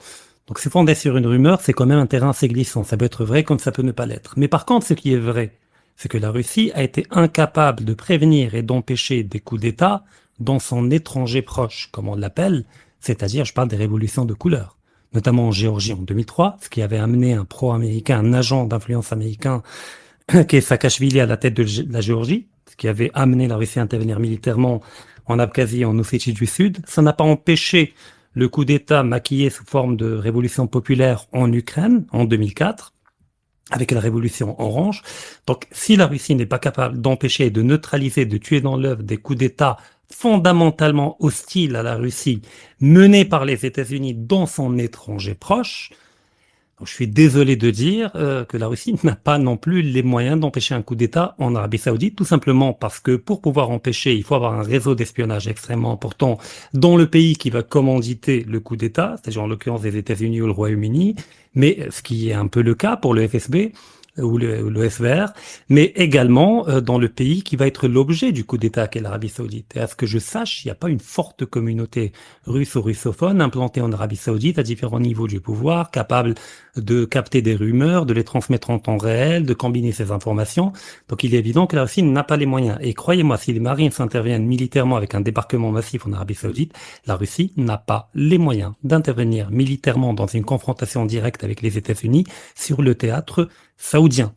Donc, se fonder sur une rumeur, c'est quand même un terrain assez glissant. Ça peut être vrai comme ça peut ne pas l'être. Mais par contre, ce qui est vrai, c'est que la Russie a été incapable de prévenir et d'empêcher des coups d'État dans son étranger proche, comme on l'appelle, c'est-à-dire, je parle des révolutions de couleur, notamment en Géorgie en 2003, ce qui avait amené un pro-américain, un agent d'influence américain, qui est Saakashvili à la tête de la Géorgie, ce qui avait amené la Russie à intervenir militairement en Abkhazie et en Ossétie du Sud. Ça n'a pas empêché le coup d'État maquillé sous forme de révolution populaire en Ukraine en 2004, avec la révolution orange. Donc, si la Russie n'est pas capable d'empêcher, de neutraliser, de tuer dans l'œuf des coups d'État fondamentalement hostiles à la Russie, menés par les États-Unis dans son étranger proche, donc je suis désolé de dire que la Russie n'a pas non plus les moyens d'empêcher un coup d'État en Arabie Saoudite, tout simplement parce que pour pouvoir empêcher, il faut avoir un réseau d'espionnage extrêmement important dans le pays qui va commanditer le coup d'État, c'est-à-dire en l'occurrence les États-Unis ou le Royaume-Uni, mais ce qui est un peu le cas pour le FSB ou le SVR, mais également dans le pays qui va être l'objet du coup d'État qu'est l'Arabie Saoudite. Et à ce que je sache, il n'y a pas une forte communauté russe ou russophone implantée en Arabie Saoudite à différents niveaux du pouvoir, capable de capter des rumeurs, de les transmettre en temps réel, de combiner ces informations. Donc il est évident que la Russie n'a pas les moyens. Et croyez-moi, si les Marines s'interviennent militairement avec un débarquement massif en Arabie Saoudite, la Russie n'a pas les moyens d'intervenir militairement dans une confrontation directe avec les États-Unis sur le théâtre saoudien.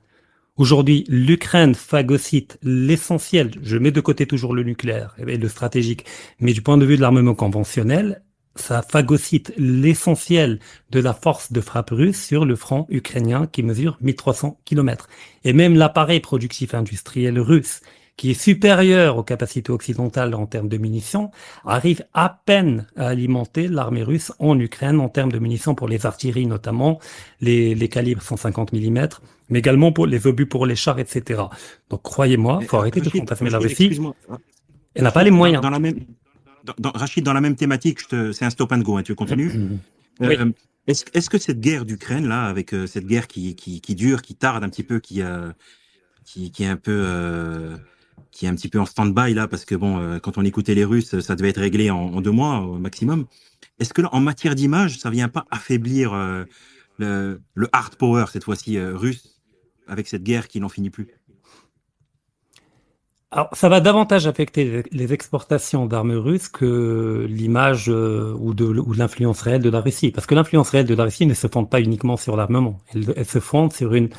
Aujourd'hui, l'Ukraine phagocyte l'essentiel, je mets de côté toujours le nucléaire et le stratégique, mais du point de vue de l'armement conventionnel, ça phagocyte l'essentiel de la force de frappe russe sur le front ukrainien qui mesure 1300 km. Et même l'appareil productif industriel russe, qui est supérieur aux capacités occidentales en termes de munitions, arrive à peine à alimenter l'armée russe en Ukraine en termes de munitions pour les artilleries, notamment les calibres 150 mm, mais également pour les obus pour les chars, etc. Donc croyez-moi, il faut arrêter de fantasmer la Rachid, Russie. excuse-moi. Elle n'a pas les moyens. Rachid, dans la même thématique, c'est un stop and go, hein, tu continues. Oui. Est-ce que cette guerre d'Ukraine, là, avec cette guerre qui dure, qui tarde un petit peu, qui est un petit peu en stand-by, là, parce que bon, quand on écoutait les Russes, ça devait être réglé en 2 mois au maximum. Est-ce que là, en matière d'image, ça vient pas affaiblir le hard power, cette fois-ci russe, avec cette guerre qui n'en finit plus? Alors, ça va davantage affecter les exportations d'armes russes que l'image ou l'influence réelle de la Russie. Parce que l'influence réelle de la Russie ne se fonde pas uniquement sur l'armement. Elle se fonde sur une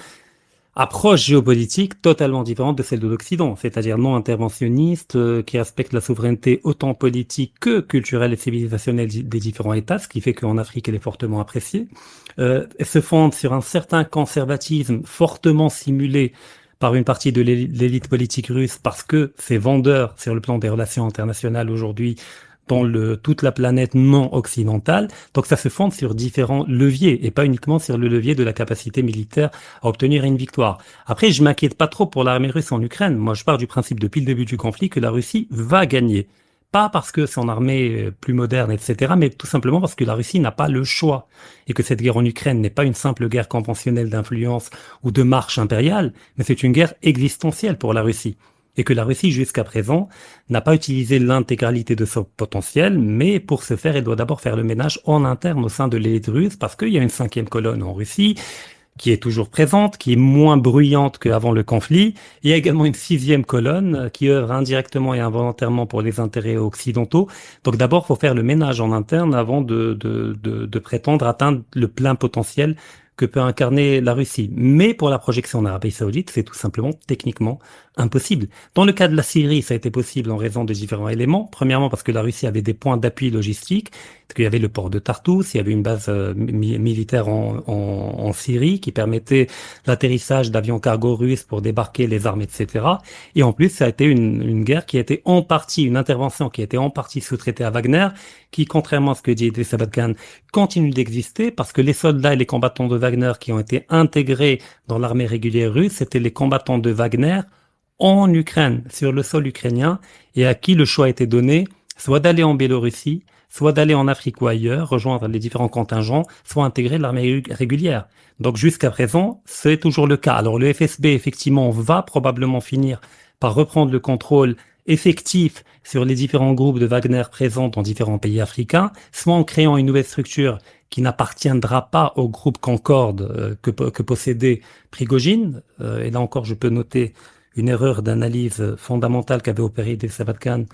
approche géopolitique totalement différente de celle de l'Occident, c'est-à-dire non interventionniste, qui respecte la souveraineté autant politique que culturelle et civilisationnelle des différents États, ce qui fait qu'en Afrique, elle est fortement appréciée. Elle se fonde sur un certain conservatisme fortement simulé par une partie de l'élite politique russe parce que c'est vendeur sur le plan des relations internationales aujourd'hui dans toute la planète non occidentale. Donc ça se fonde sur différents leviers et pas uniquement sur le levier de la capacité militaire à obtenir une victoire. Après, je m'inquiète pas trop pour l'armée russe en Ukraine. Moi, je pars du principe depuis le début du conflit que la Russie va gagner. Pas parce que son armée est plus moderne, etc., mais tout simplement parce que la Russie n'a pas le choix et que cette guerre en Ukraine n'est pas une simple guerre conventionnelle d'influence ou de marche impériale, mais c'est une guerre existentielle pour la Russie. Et que la Russie, jusqu'à présent, n'a pas utilisé l'intégralité de son potentiel, mais pour ce faire, elle doit d'abord faire le ménage en interne au sein de l'élite russe, parce qu'il y a une 5e colonne en Russie, qui est toujours présente, qui est moins bruyante qu'avant le conflit. Il y a également une 6e colonne qui œuvre indirectement et involontairement pour les intérêts occidentaux. Donc d'abord, il faut faire le ménage en interne avant de prétendre atteindre le plein potentiel que peut incarner la Russie. Mais pour la projection en Arabie Saoudite, c'est tout simplement techniquement impossible. Dans le cas de la Syrie, ça a été possible en raison de différents éléments. Premièrement, parce que la Russie avait des points d'appui logistique, parce qu'il y avait le port de Tartous, il y avait une base militaire en Syrie qui permettait l'atterrissage d'avions cargo russes pour débarquer les armes, etc. Et en plus, ça a été une guerre qui a été en partie, une intervention qui a été en partie sous-traitée à Wagner, qui, contrairement à ce que dit Idriss Abakan, continue d'exister parce que les soldats et les combattants de Wagner qui ont été intégrés dans l'armée régulière russe, c'était les combattants de Wagner en Ukraine, sur le sol ukrainien, et à qui le choix a été donné, soit d'aller en Biélorussie, soit d'aller en Afrique ou ailleurs, rejoindre les différents contingents, soit intégrer l'armée régulière. Donc jusqu'à présent, c'est toujours le cas. Alors le FSB, effectivement, va probablement finir par reprendre le contrôle effectif sur les différents groupes de Wagner présents dans différents pays africains, soit en créant une nouvelle structure qui n'appartiendra pas au groupe Concorde que possédait Prigojine. Et là encore, je peux noter une erreur d'analyse fondamentale qu'avait opérée Idriss Abakan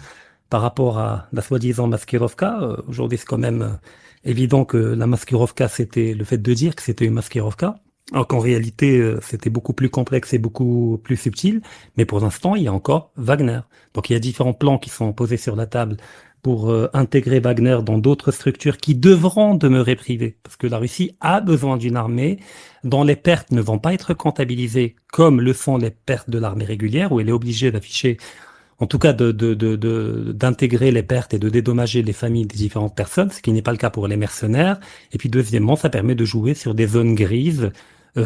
par rapport à la soi-disant Maskirovka. Aujourd'hui, c'est quand même évident que la Maskirovka, c'était le fait de dire que c'était une Maskirovka. Alors qu'en réalité, c'était beaucoup plus complexe et beaucoup plus subtil. Mais pour l'instant, il y a encore Wagner. Donc il y a différents plans qui sont posés sur la table pour intégrer Wagner dans d'autres structures qui devront demeurer privées. Parce que la Russie a besoin d'une armée dont les pertes ne vont pas être comptabilisées comme le sont les pertes de l'armée régulière, où elle est obligée d'afficher, en tout cas d'intégrer les pertes et de dédommager les familles des différentes personnes, ce qui n'est pas le cas pour les mercenaires. Et puis deuxièmement, ça permet de jouer sur des zones grises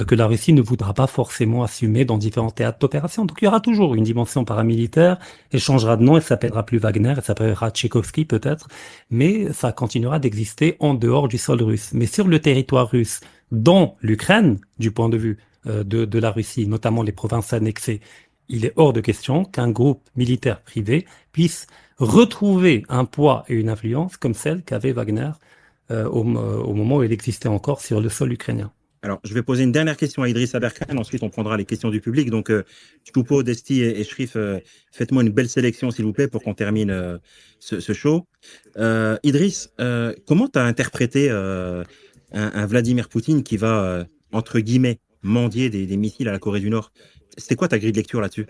que la Russie ne voudra pas forcément assumer dans différents théâtres d'opération. Donc il y aura toujours une dimension paramilitaire, elle changera de nom, elle s'appellera plus Wagner, elle s'appellera Tchaïkovski peut-être, mais ça continuera d'exister en dehors du sol russe. Mais sur le territoire russe, dans l'Ukraine, du point de vue de la Russie, notamment les provinces annexées, il est hors de question qu'un groupe militaire privé puisse retrouver un poids et une influence comme celle qu'avait Wagner au moment où il existait encore sur le sol ukrainien. Alors, je vais poser une dernière question à Idriss Aberkan, ensuite on prendra les questions du public. Donc, Choupo, Desti et Shrif, faites-moi une belle sélection, s'il vous plaît, pour qu'on termine ce show. Idriss, comment tu as interprété un Vladimir Poutine qui va, entre guillemets, mendier des missiles à la Corée du Nord? C'était quoi ta grille de lecture là-dessus?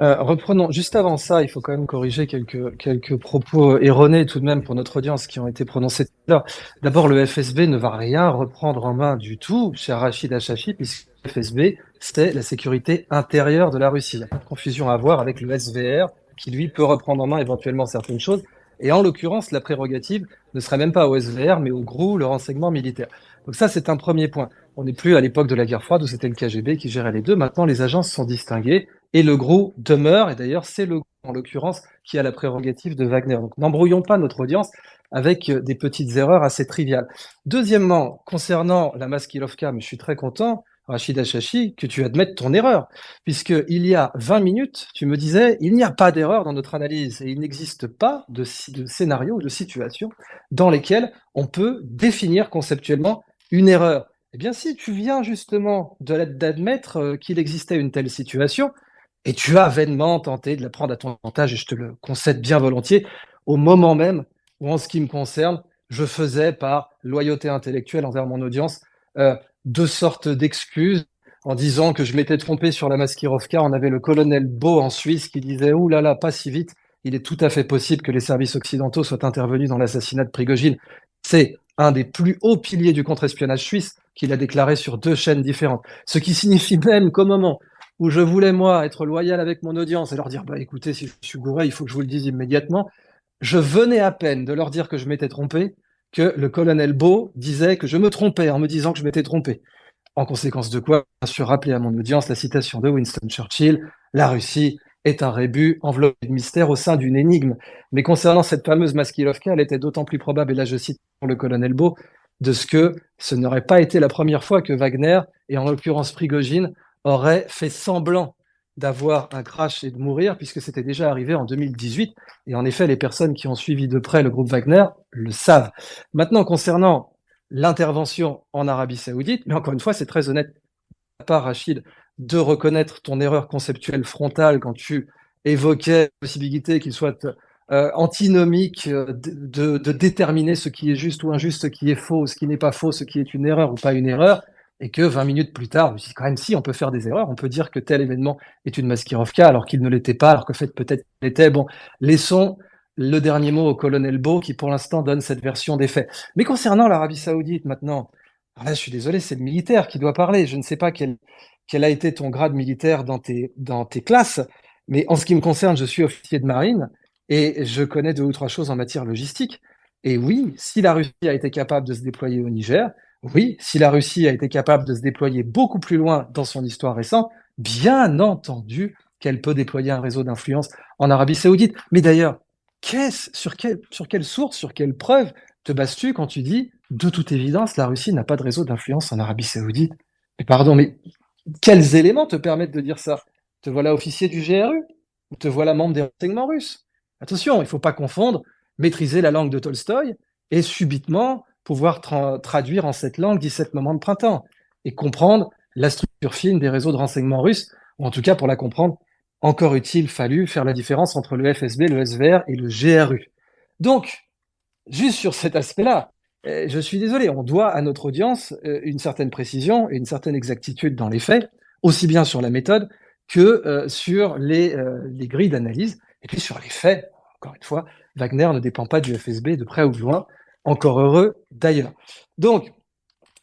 Reprenons, juste avant ça, il faut quand même corriger quelques propos erronés tout de même pour notre audience qui ont été prononcés là. D'abord, le FSB ne va rien reprendre en main du tout chez Rachid Achachi, puisque le FSB c'est la sécurité intérieure de la Russie. Il n'y a pas de confusion à avoir avec le SVR, qui lui peut reprendre en main éventuellement certaines choses. Et en l'occurrence, la prérogative ne serait même pas au SVR, mais au GRU, le renseignement militaire. Donc ça, c'est un premier point. On n'est plus à l'époque de la guerre froide où c'était le KGB qui gérait les deux. Maintenant, les agences sont distinguées et le GRU demeure. Et d'ailleurs, c'est le GRU, en l'occurrence, qui a la prérogative de Wagner. Donc n'embrouillons pas notre audience avec des petites erreurs assez triviales. Deuxièmement, concernant la Maskirovka, mais je suis très content, Rachid Achachi, que tu admettes ton erreur, puisque il y a 20 minutes, tu me disais, il n'y a pas d'erreur dans notre analyse et il n'existe pas de scénario ou de situation dans lesquels on peut définir conceptuellement une erreur. Eh bien, si tu viens justement d'admettre qu'il existait une telle situation, et tu as vainement tenté de la prendre à ton avantage, et je te le concède bien volontiers, au moment même où, en ce qui me concerne, je faisais par loyauté intellectuelle envers mon audience deux sortes d'excuses en disant que je m'étais trompé sur la Maskirovka. On avait le colonel Beau en Suisse qui disait « Ouh là là, pas si vite, il est tout à fait possible que les services occidentaux soient intervenus dans l'assassinat de Prigojine. » C'est un des plus hauts piliers du contre-espionnage suisse qu'il a déclaré sur deux chaînes différentes. Ce qui signifie même qu'au moment où je voulais, moi, être loyal avec mon audience et leur dire « Bah écoutez, si je suis gouré, il faut que je vous le dise immédiatement », je venais à peine de leur dire que je m'étais trompé, que le colonel Beau disait que je me trompais en me disant que je m'étais trompé. En conséquence de quoi, bien sûr, rappeler à mon audience la citation de Winston Churchill, la Russie est un rébus enveloppé de mystère au sein d'une énigme. Mais concernant cette fameuse Maskirovka, elle était d'autant plus probable, et là je cite pour le colonel Beau, de ce que ce n'aurait pas été la première fois que Wagner, et en l'occurrence Prigojine, aurait fait semblant d'avoir un crash et de mourir, puisque c'était déjà arrivé en 2018. Et en effet, les personnes qui ont suivi de près le groupe Wagner le savent. Maintenant, concernant l'intervention en Arabie Saoudite, mais encore une fois, c'est très honnête de ta part, Rachid, de reconnaître ton erreur conceptuelle frontale quand tu évoquais la possibilité qu'il soit antinomique de déterminer ce qui est juste ou injuste, ce qui est faux, ce qui n'est pas faux, ce qui est une erreur ou pas une erreur, et que 20 minutes plus tard, je dis quand même si, on peut faire des erreurs, on peut dire que tel événement est une Maskirovka alors qu'il ne l'était pas, alors que fait peut-être qu'il l'était. Bon, laissons le dernier mot au colonel Beau qui pour l'instant donne cette version des faits. Mais concernant l'Arabie Saoudite maintenant, alors là je suis désolé, c'est le militaire qui doit parler. Je ne sais pas quel a été ton grade militaire dans tes classes, mais en ce qui me concerne, je suis officier de marine et je connais deux ou trois choses en matière logistique. Et oui, si la Russie a été capable de se déployer au Niger, oui, si la Russie a été capable de se déployer beaucoup plus loin dans son histoire récente, bien entendu qu'elle peut déployer un réseau d'influence en Arabie Saoudite. Mais d'ailleurs, sur quelle source, sur quelle preuve te bases-tu quand tu dis, de toute évidence, la Russie n'a pas de réseau d'influence en Arabie Saoudite? Mais pardon, mais quels éléments te permettent de dire ça? Te voilà officier du GRU? Ou te voilà membre des renseignements russes? Attention, il ne faut pas confondre maîtriser la langue de Tolstoï et subitement pouvoir traduire en cette langue 17 moments de printemps et comprendre la structure fine des réseaux de renseignements russes, ou en tout cas pour la comprendre, encore utile fallu faire la différence entre le FSB, le SVR et le GRU. Donc, juste sur cet aspect-là, je suis désolé, on doit à notre audience une certaine précision et une certaine exactitude dans les faits, aussi bien sur la méthode que sur les grilles d'analyse, et puis sur les faits. Encore une fois, Wagner ne dépend pas du FSB de près ou de loin, encore heureux d'ailleurs. Donc,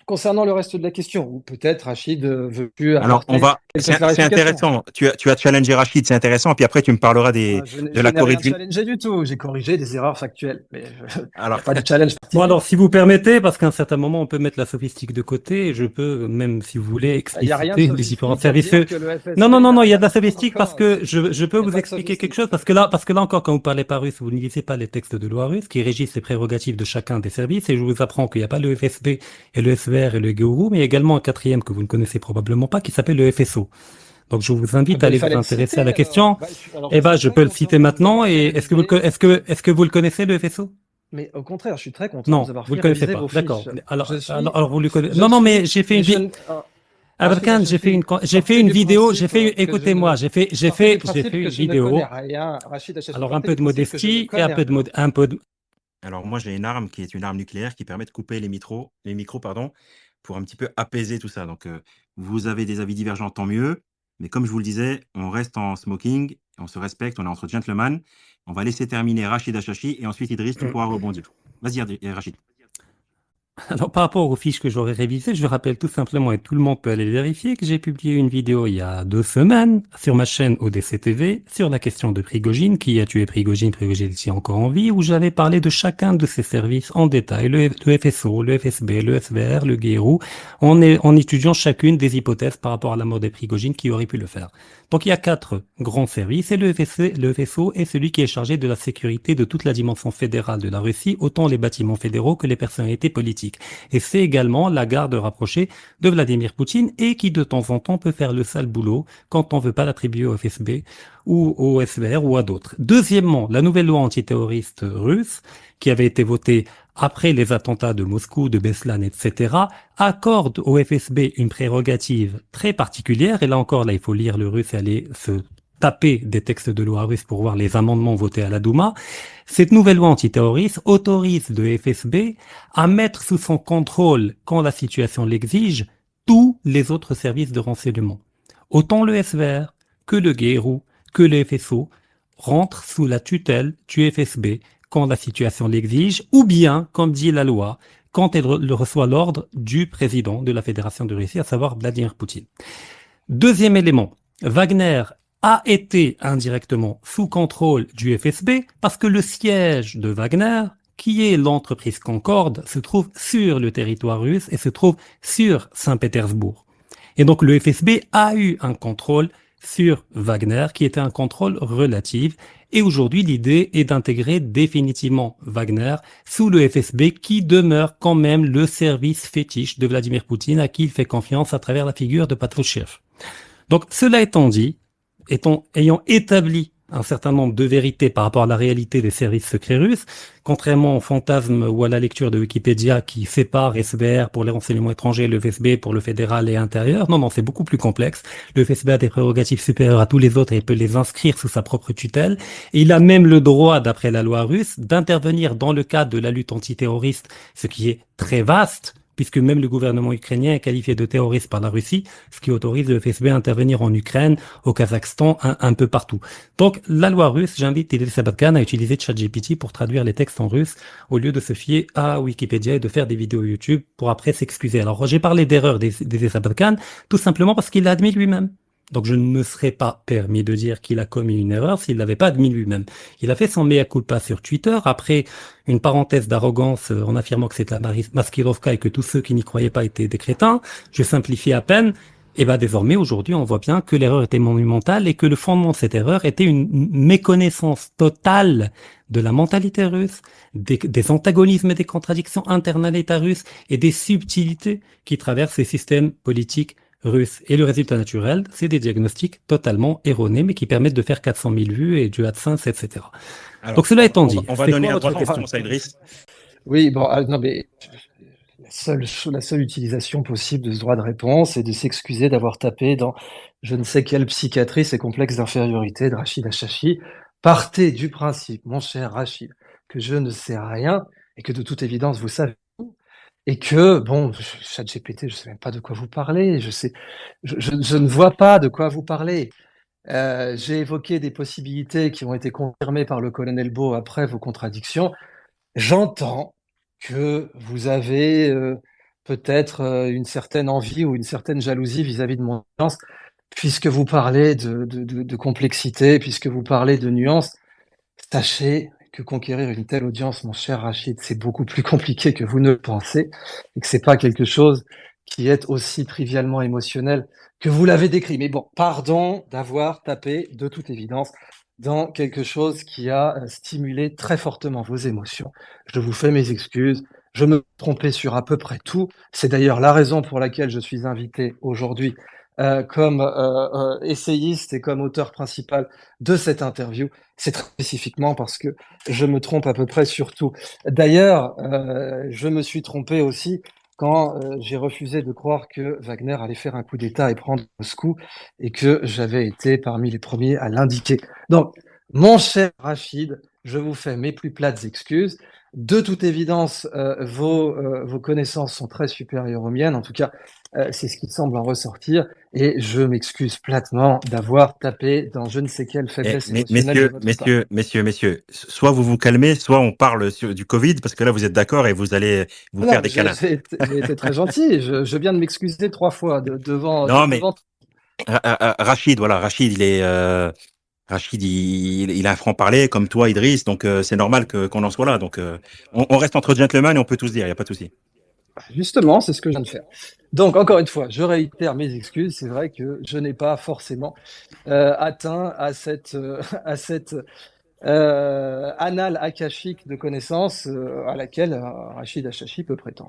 concernant le reste de la question, ou peut-être Rachid veut-tu Alors, apporter quelques c'est clarifications. intéressant. Tu as challengé Rachid, c'est intéressant. Puis après, tu me parleras de la Corée Corée du Nord. Je n'ai rien challengé du tout. J'ai corrigé des erreurs factuelles. Mais il n'y Alors, a pas de challenge Bon, particulier. alors, si vous permettez, parce qu'à un certain moment, on peut mettre la sophistique de côté, et je peux, même si vous voulez, Il n'y a rien de expliciter les sophistique différents pour services. dire que le FSB Non, il y a de la n'a sophistique encore- parce que je peux Il y a vous pas de expliquer sophistique. quelque chose, parce que là encore, quand vous parlez pas russe, vous ne lisez pas les textes de loi russe qui régissent les prérogatives de chacun des services, et je vous apprends qu'il n'y a pas le FSB et le SVR et le GRU, mais il y a également un quatrième que vous ne connaissez probablement pas, qui s'appelle le FSO. Donc, je vous invite à Il aller fallait vous le intéresser citer, à la alors. question. Alors, Eh ben, suis je très peux le content citer de maintenant, vous et avoir est-ce que vous le connaissez, le FSO? Mais au contraire, je suis très content de vous Non, avoir vous fait le connaissez réviser pas. vos D'accord. fiches. Alors, Je suis, alors vous le connaissez. je Non, non, mais suis, j'ai fait mais une je vidéo. ne- Aberkan, j'ai fait une sortez du vidéo, j'ai principe fait, que je écoutez-moi, ne- j'ai sortez du fait principe que une je ne connais vidéo. rien. Rachid Achachi, Alors, un partez peu du de principe que je ne modestie et connais rien. un peu de, alors moi, j'ai une arme qui est une arme nucléaire qui permet de couper les micros, pardon, pour un petit peu apaiser tout ça. Donc, vous avez des avis divergents, tant mieux. Mais comme je vous le disais, on reste en smoking, on se respecte, on est entre gentlemen. On va laisser terminer Rachid Achachi et ensuite Idriss, tu pourras rebondir. Vas-y, Rachid. Alors, par rapport aux fiches que j'aurais révisées, je rappelle tout simplement, et tout le monde peut aller vérifier, que j'ai publié une vidéo il y a 2 semaines sur ma chaîne ODC TV sur la question de Prigojine, qui a tué Prigojine, Prigojine est encore en vie, où j'avais parlé de chacun de ces services en détail, le FSO, le FSB, le SVR, le GRU, en étudiant chacune des hypothèses par rapport à la mort des Prigojine qui auraient pu le faire. Donc il y a 4 grands services, et le FSO est celui qui est chargé de la sécurité de toute la dimension fédérale de la Russie, autant les bâtiments fédéraux que les personnalités politiques. Et c'est également la garde rapprochée de Vladimir Poutine et qui de temps en temps peut faire le sale boulot quand on veut pas l'attribuer au FSB ou au SVR ou à d'autres. Deuxièmement, la nouvelle loi antiterroriste russe qui avait été votée après les attentats de Moscou, de Beslan, etc., accorde au FSB une prérogative très particulière. Et là encore, là, il faut lire le russe et aller se taper des textes de loi russe pour voir les amendements votés à la Douma. Cette nouvelle loi antiterroriste autorise le FSB à mettre sous son contrôle, quand la situation l'exige, tous les autres services de renseignement. Autant le SVR que le GRU, que le FSO rentrent sous la tutelle du FSB quand la situation l'exige, ou bien, comme dit la loi, quand elle reçoit l'ordre du président de la Fédération de Russie, à savoir Vladimir Poutine. Deuxième élément, Wagner a été indirectement sous contrôle du FSB parce que le siège de Wagner, qui est l'entreprise Concorde, se trouve sur le territoire russe et se trouve sur Saint-Pétersbourg. Et donc le FSB a eu un contrôle sur Wagner qui était un contrôle relatif. Et aujourd'hui, l'idée est d'intégrer définitivement Wagner sous le FSB qui demeure quand même le service fétiche de Vladimir Poutine à qui il fait confiance à travers la figure de Patrushev. Donc cela étant dit, ayant établi un certain nombre de vérités par rapport à la réalité des services secrets russes, contrairement au fantasme ou à la lecture de Wikipédia qui sépare SVR pour les renseignements étrangers, le FSB pour le fédéral et intérieur. Non, c'est beaucoup plus complexe. Le FSB a des prérogatives supérieures à tous les autres et il peut les inscrire sous sa propre tutelle. Et il a même le droit, d'après la loi russe, d'intervenir dans le cadre de la lutte antiterroriste, ce qui est très vaste, puisque même le gouvernement ukrainien est qualifié de terroriste par la Russie, ce qui autorise le FSB à intervenir en Ukraine, au Kazakhstan, un peu partout. Donc, la loi russe, j'invite Elisabeth Khan à utiliser ChatGPT pour traduire les textes en russe, au lieu de se fier à Wikipédia et de faire des vidéos YouTube pour après s'excuser. Alors, j'ai parlé d'erreur d'Elisabeth Khan, tout simplement parce qu'il l'a admis lui-même. Donc je ne me serais pas permis de dire qu'il a commis une erreur s'il l'avait pas admis lui-même. Il a fait son mea culpa sur Twitter après une parenthèse d'arrogance en affirmant que c'était la Maskirovka et que tous ceux qui n'y croyaient pas étaient des crétins. Je simplifie à peine. Et désormais, aujourd'hui, on voit bien que l'erreur était monumentale et que le fondement de cette erreur était une méconnaissance totale de la mentalité russe, des antagonismes et des contradictions internes à l'État russe et des subtilités qui traversent les systèmes politiques russe. Et le résultat naturel, c'est des diagnostics totalement erronés, mais qui permettent de faire 400 000 vues et du AdSense, etc. Alors, donc cela étant dit, on va donner un droit de réponse à Idriss. Oui, bon, non, mais la seule utilisation possible de ce droit de réponse est de s'excuser d'avoir tapé dans je ne sais quelle psychiatrie ces complexes d'infériorité de Rachid Achachi. Partez du principe, mon cher Rachid, que je ne sais rien et que de toute évidence vous savez tout, et que, bon, ChatGPT, je sais même pas de quoi vous parlez, je ne vois pas de quoi vous parlez. J'ai évoqué des possibilités qui ont été confirmées par le colonel Beau après vos contradictions. J'entends que vous avez peut-être une certaine envie ou une certaine jalousie vis-à-vis de mon audience, puisque vous parlez de complexité, puisque vous parlez de nuances. Sachez que conquérir une telle audience, mon cher Rachid, c'est beaucoup plus compliqué que vous ne le pensez, et que c'est pas quelque chose qui est aussi trivialement émotionnel que vous l'avez décrit. Mais bon, pardon d'avoir tapé, de toute évidence, dans quelque chose qui a stimulé très fortement vos émotions. Je vous fais mes excuses. Je me trompais sur à peu près tout. C'est d'ailleurs la raison pour laquelle je suis invité aujourd'hui comme essayiste et comme auteur principal de cette interview. C'est très spécifiquement parce que je me trompe à peu près sur tout. D'ailleurs, je me suis trompé aussi quand j'ai refusé de croire que Wagner allait faire un coup d'État et prendre Moscou, et que j'avais été parmi les premiers à l'indiquer. Donc, mon cher Rachid, je vous fais mes plus plates excuses. De toute évidence, vos connaissances sont très supérieures aux miennes. En tout cas, C'est ce qui semble en ressortir. Et je m'excuse platement d'avoir tapé dans je ne sais quelle faiblesse émotionnelle de votre part. Messieurs, soit vous vous calmez, soit on parle du Covid, parce que là, vous êtes d'accord et vous allez vous Non, faire des câlins. j'ai été très gentil. Je viens de m'excuser 3 fois Non, mais devant. Rachid, voilà, Rachid, il a un franc-parler comme toi, Idriss, donc c'est normal qu'on en soit là. Donc on reste entre gentlemen et on peut tous dire, il n'y a pas de souci. Justement, c'est ce que je viens de faire. Donc, encore une fois, je réitère mes excuses. C'est vrai que je n'ai pas forcément atteint à cette annale akashique de connaissances à laquelle Rachid Achachi peut prétendre.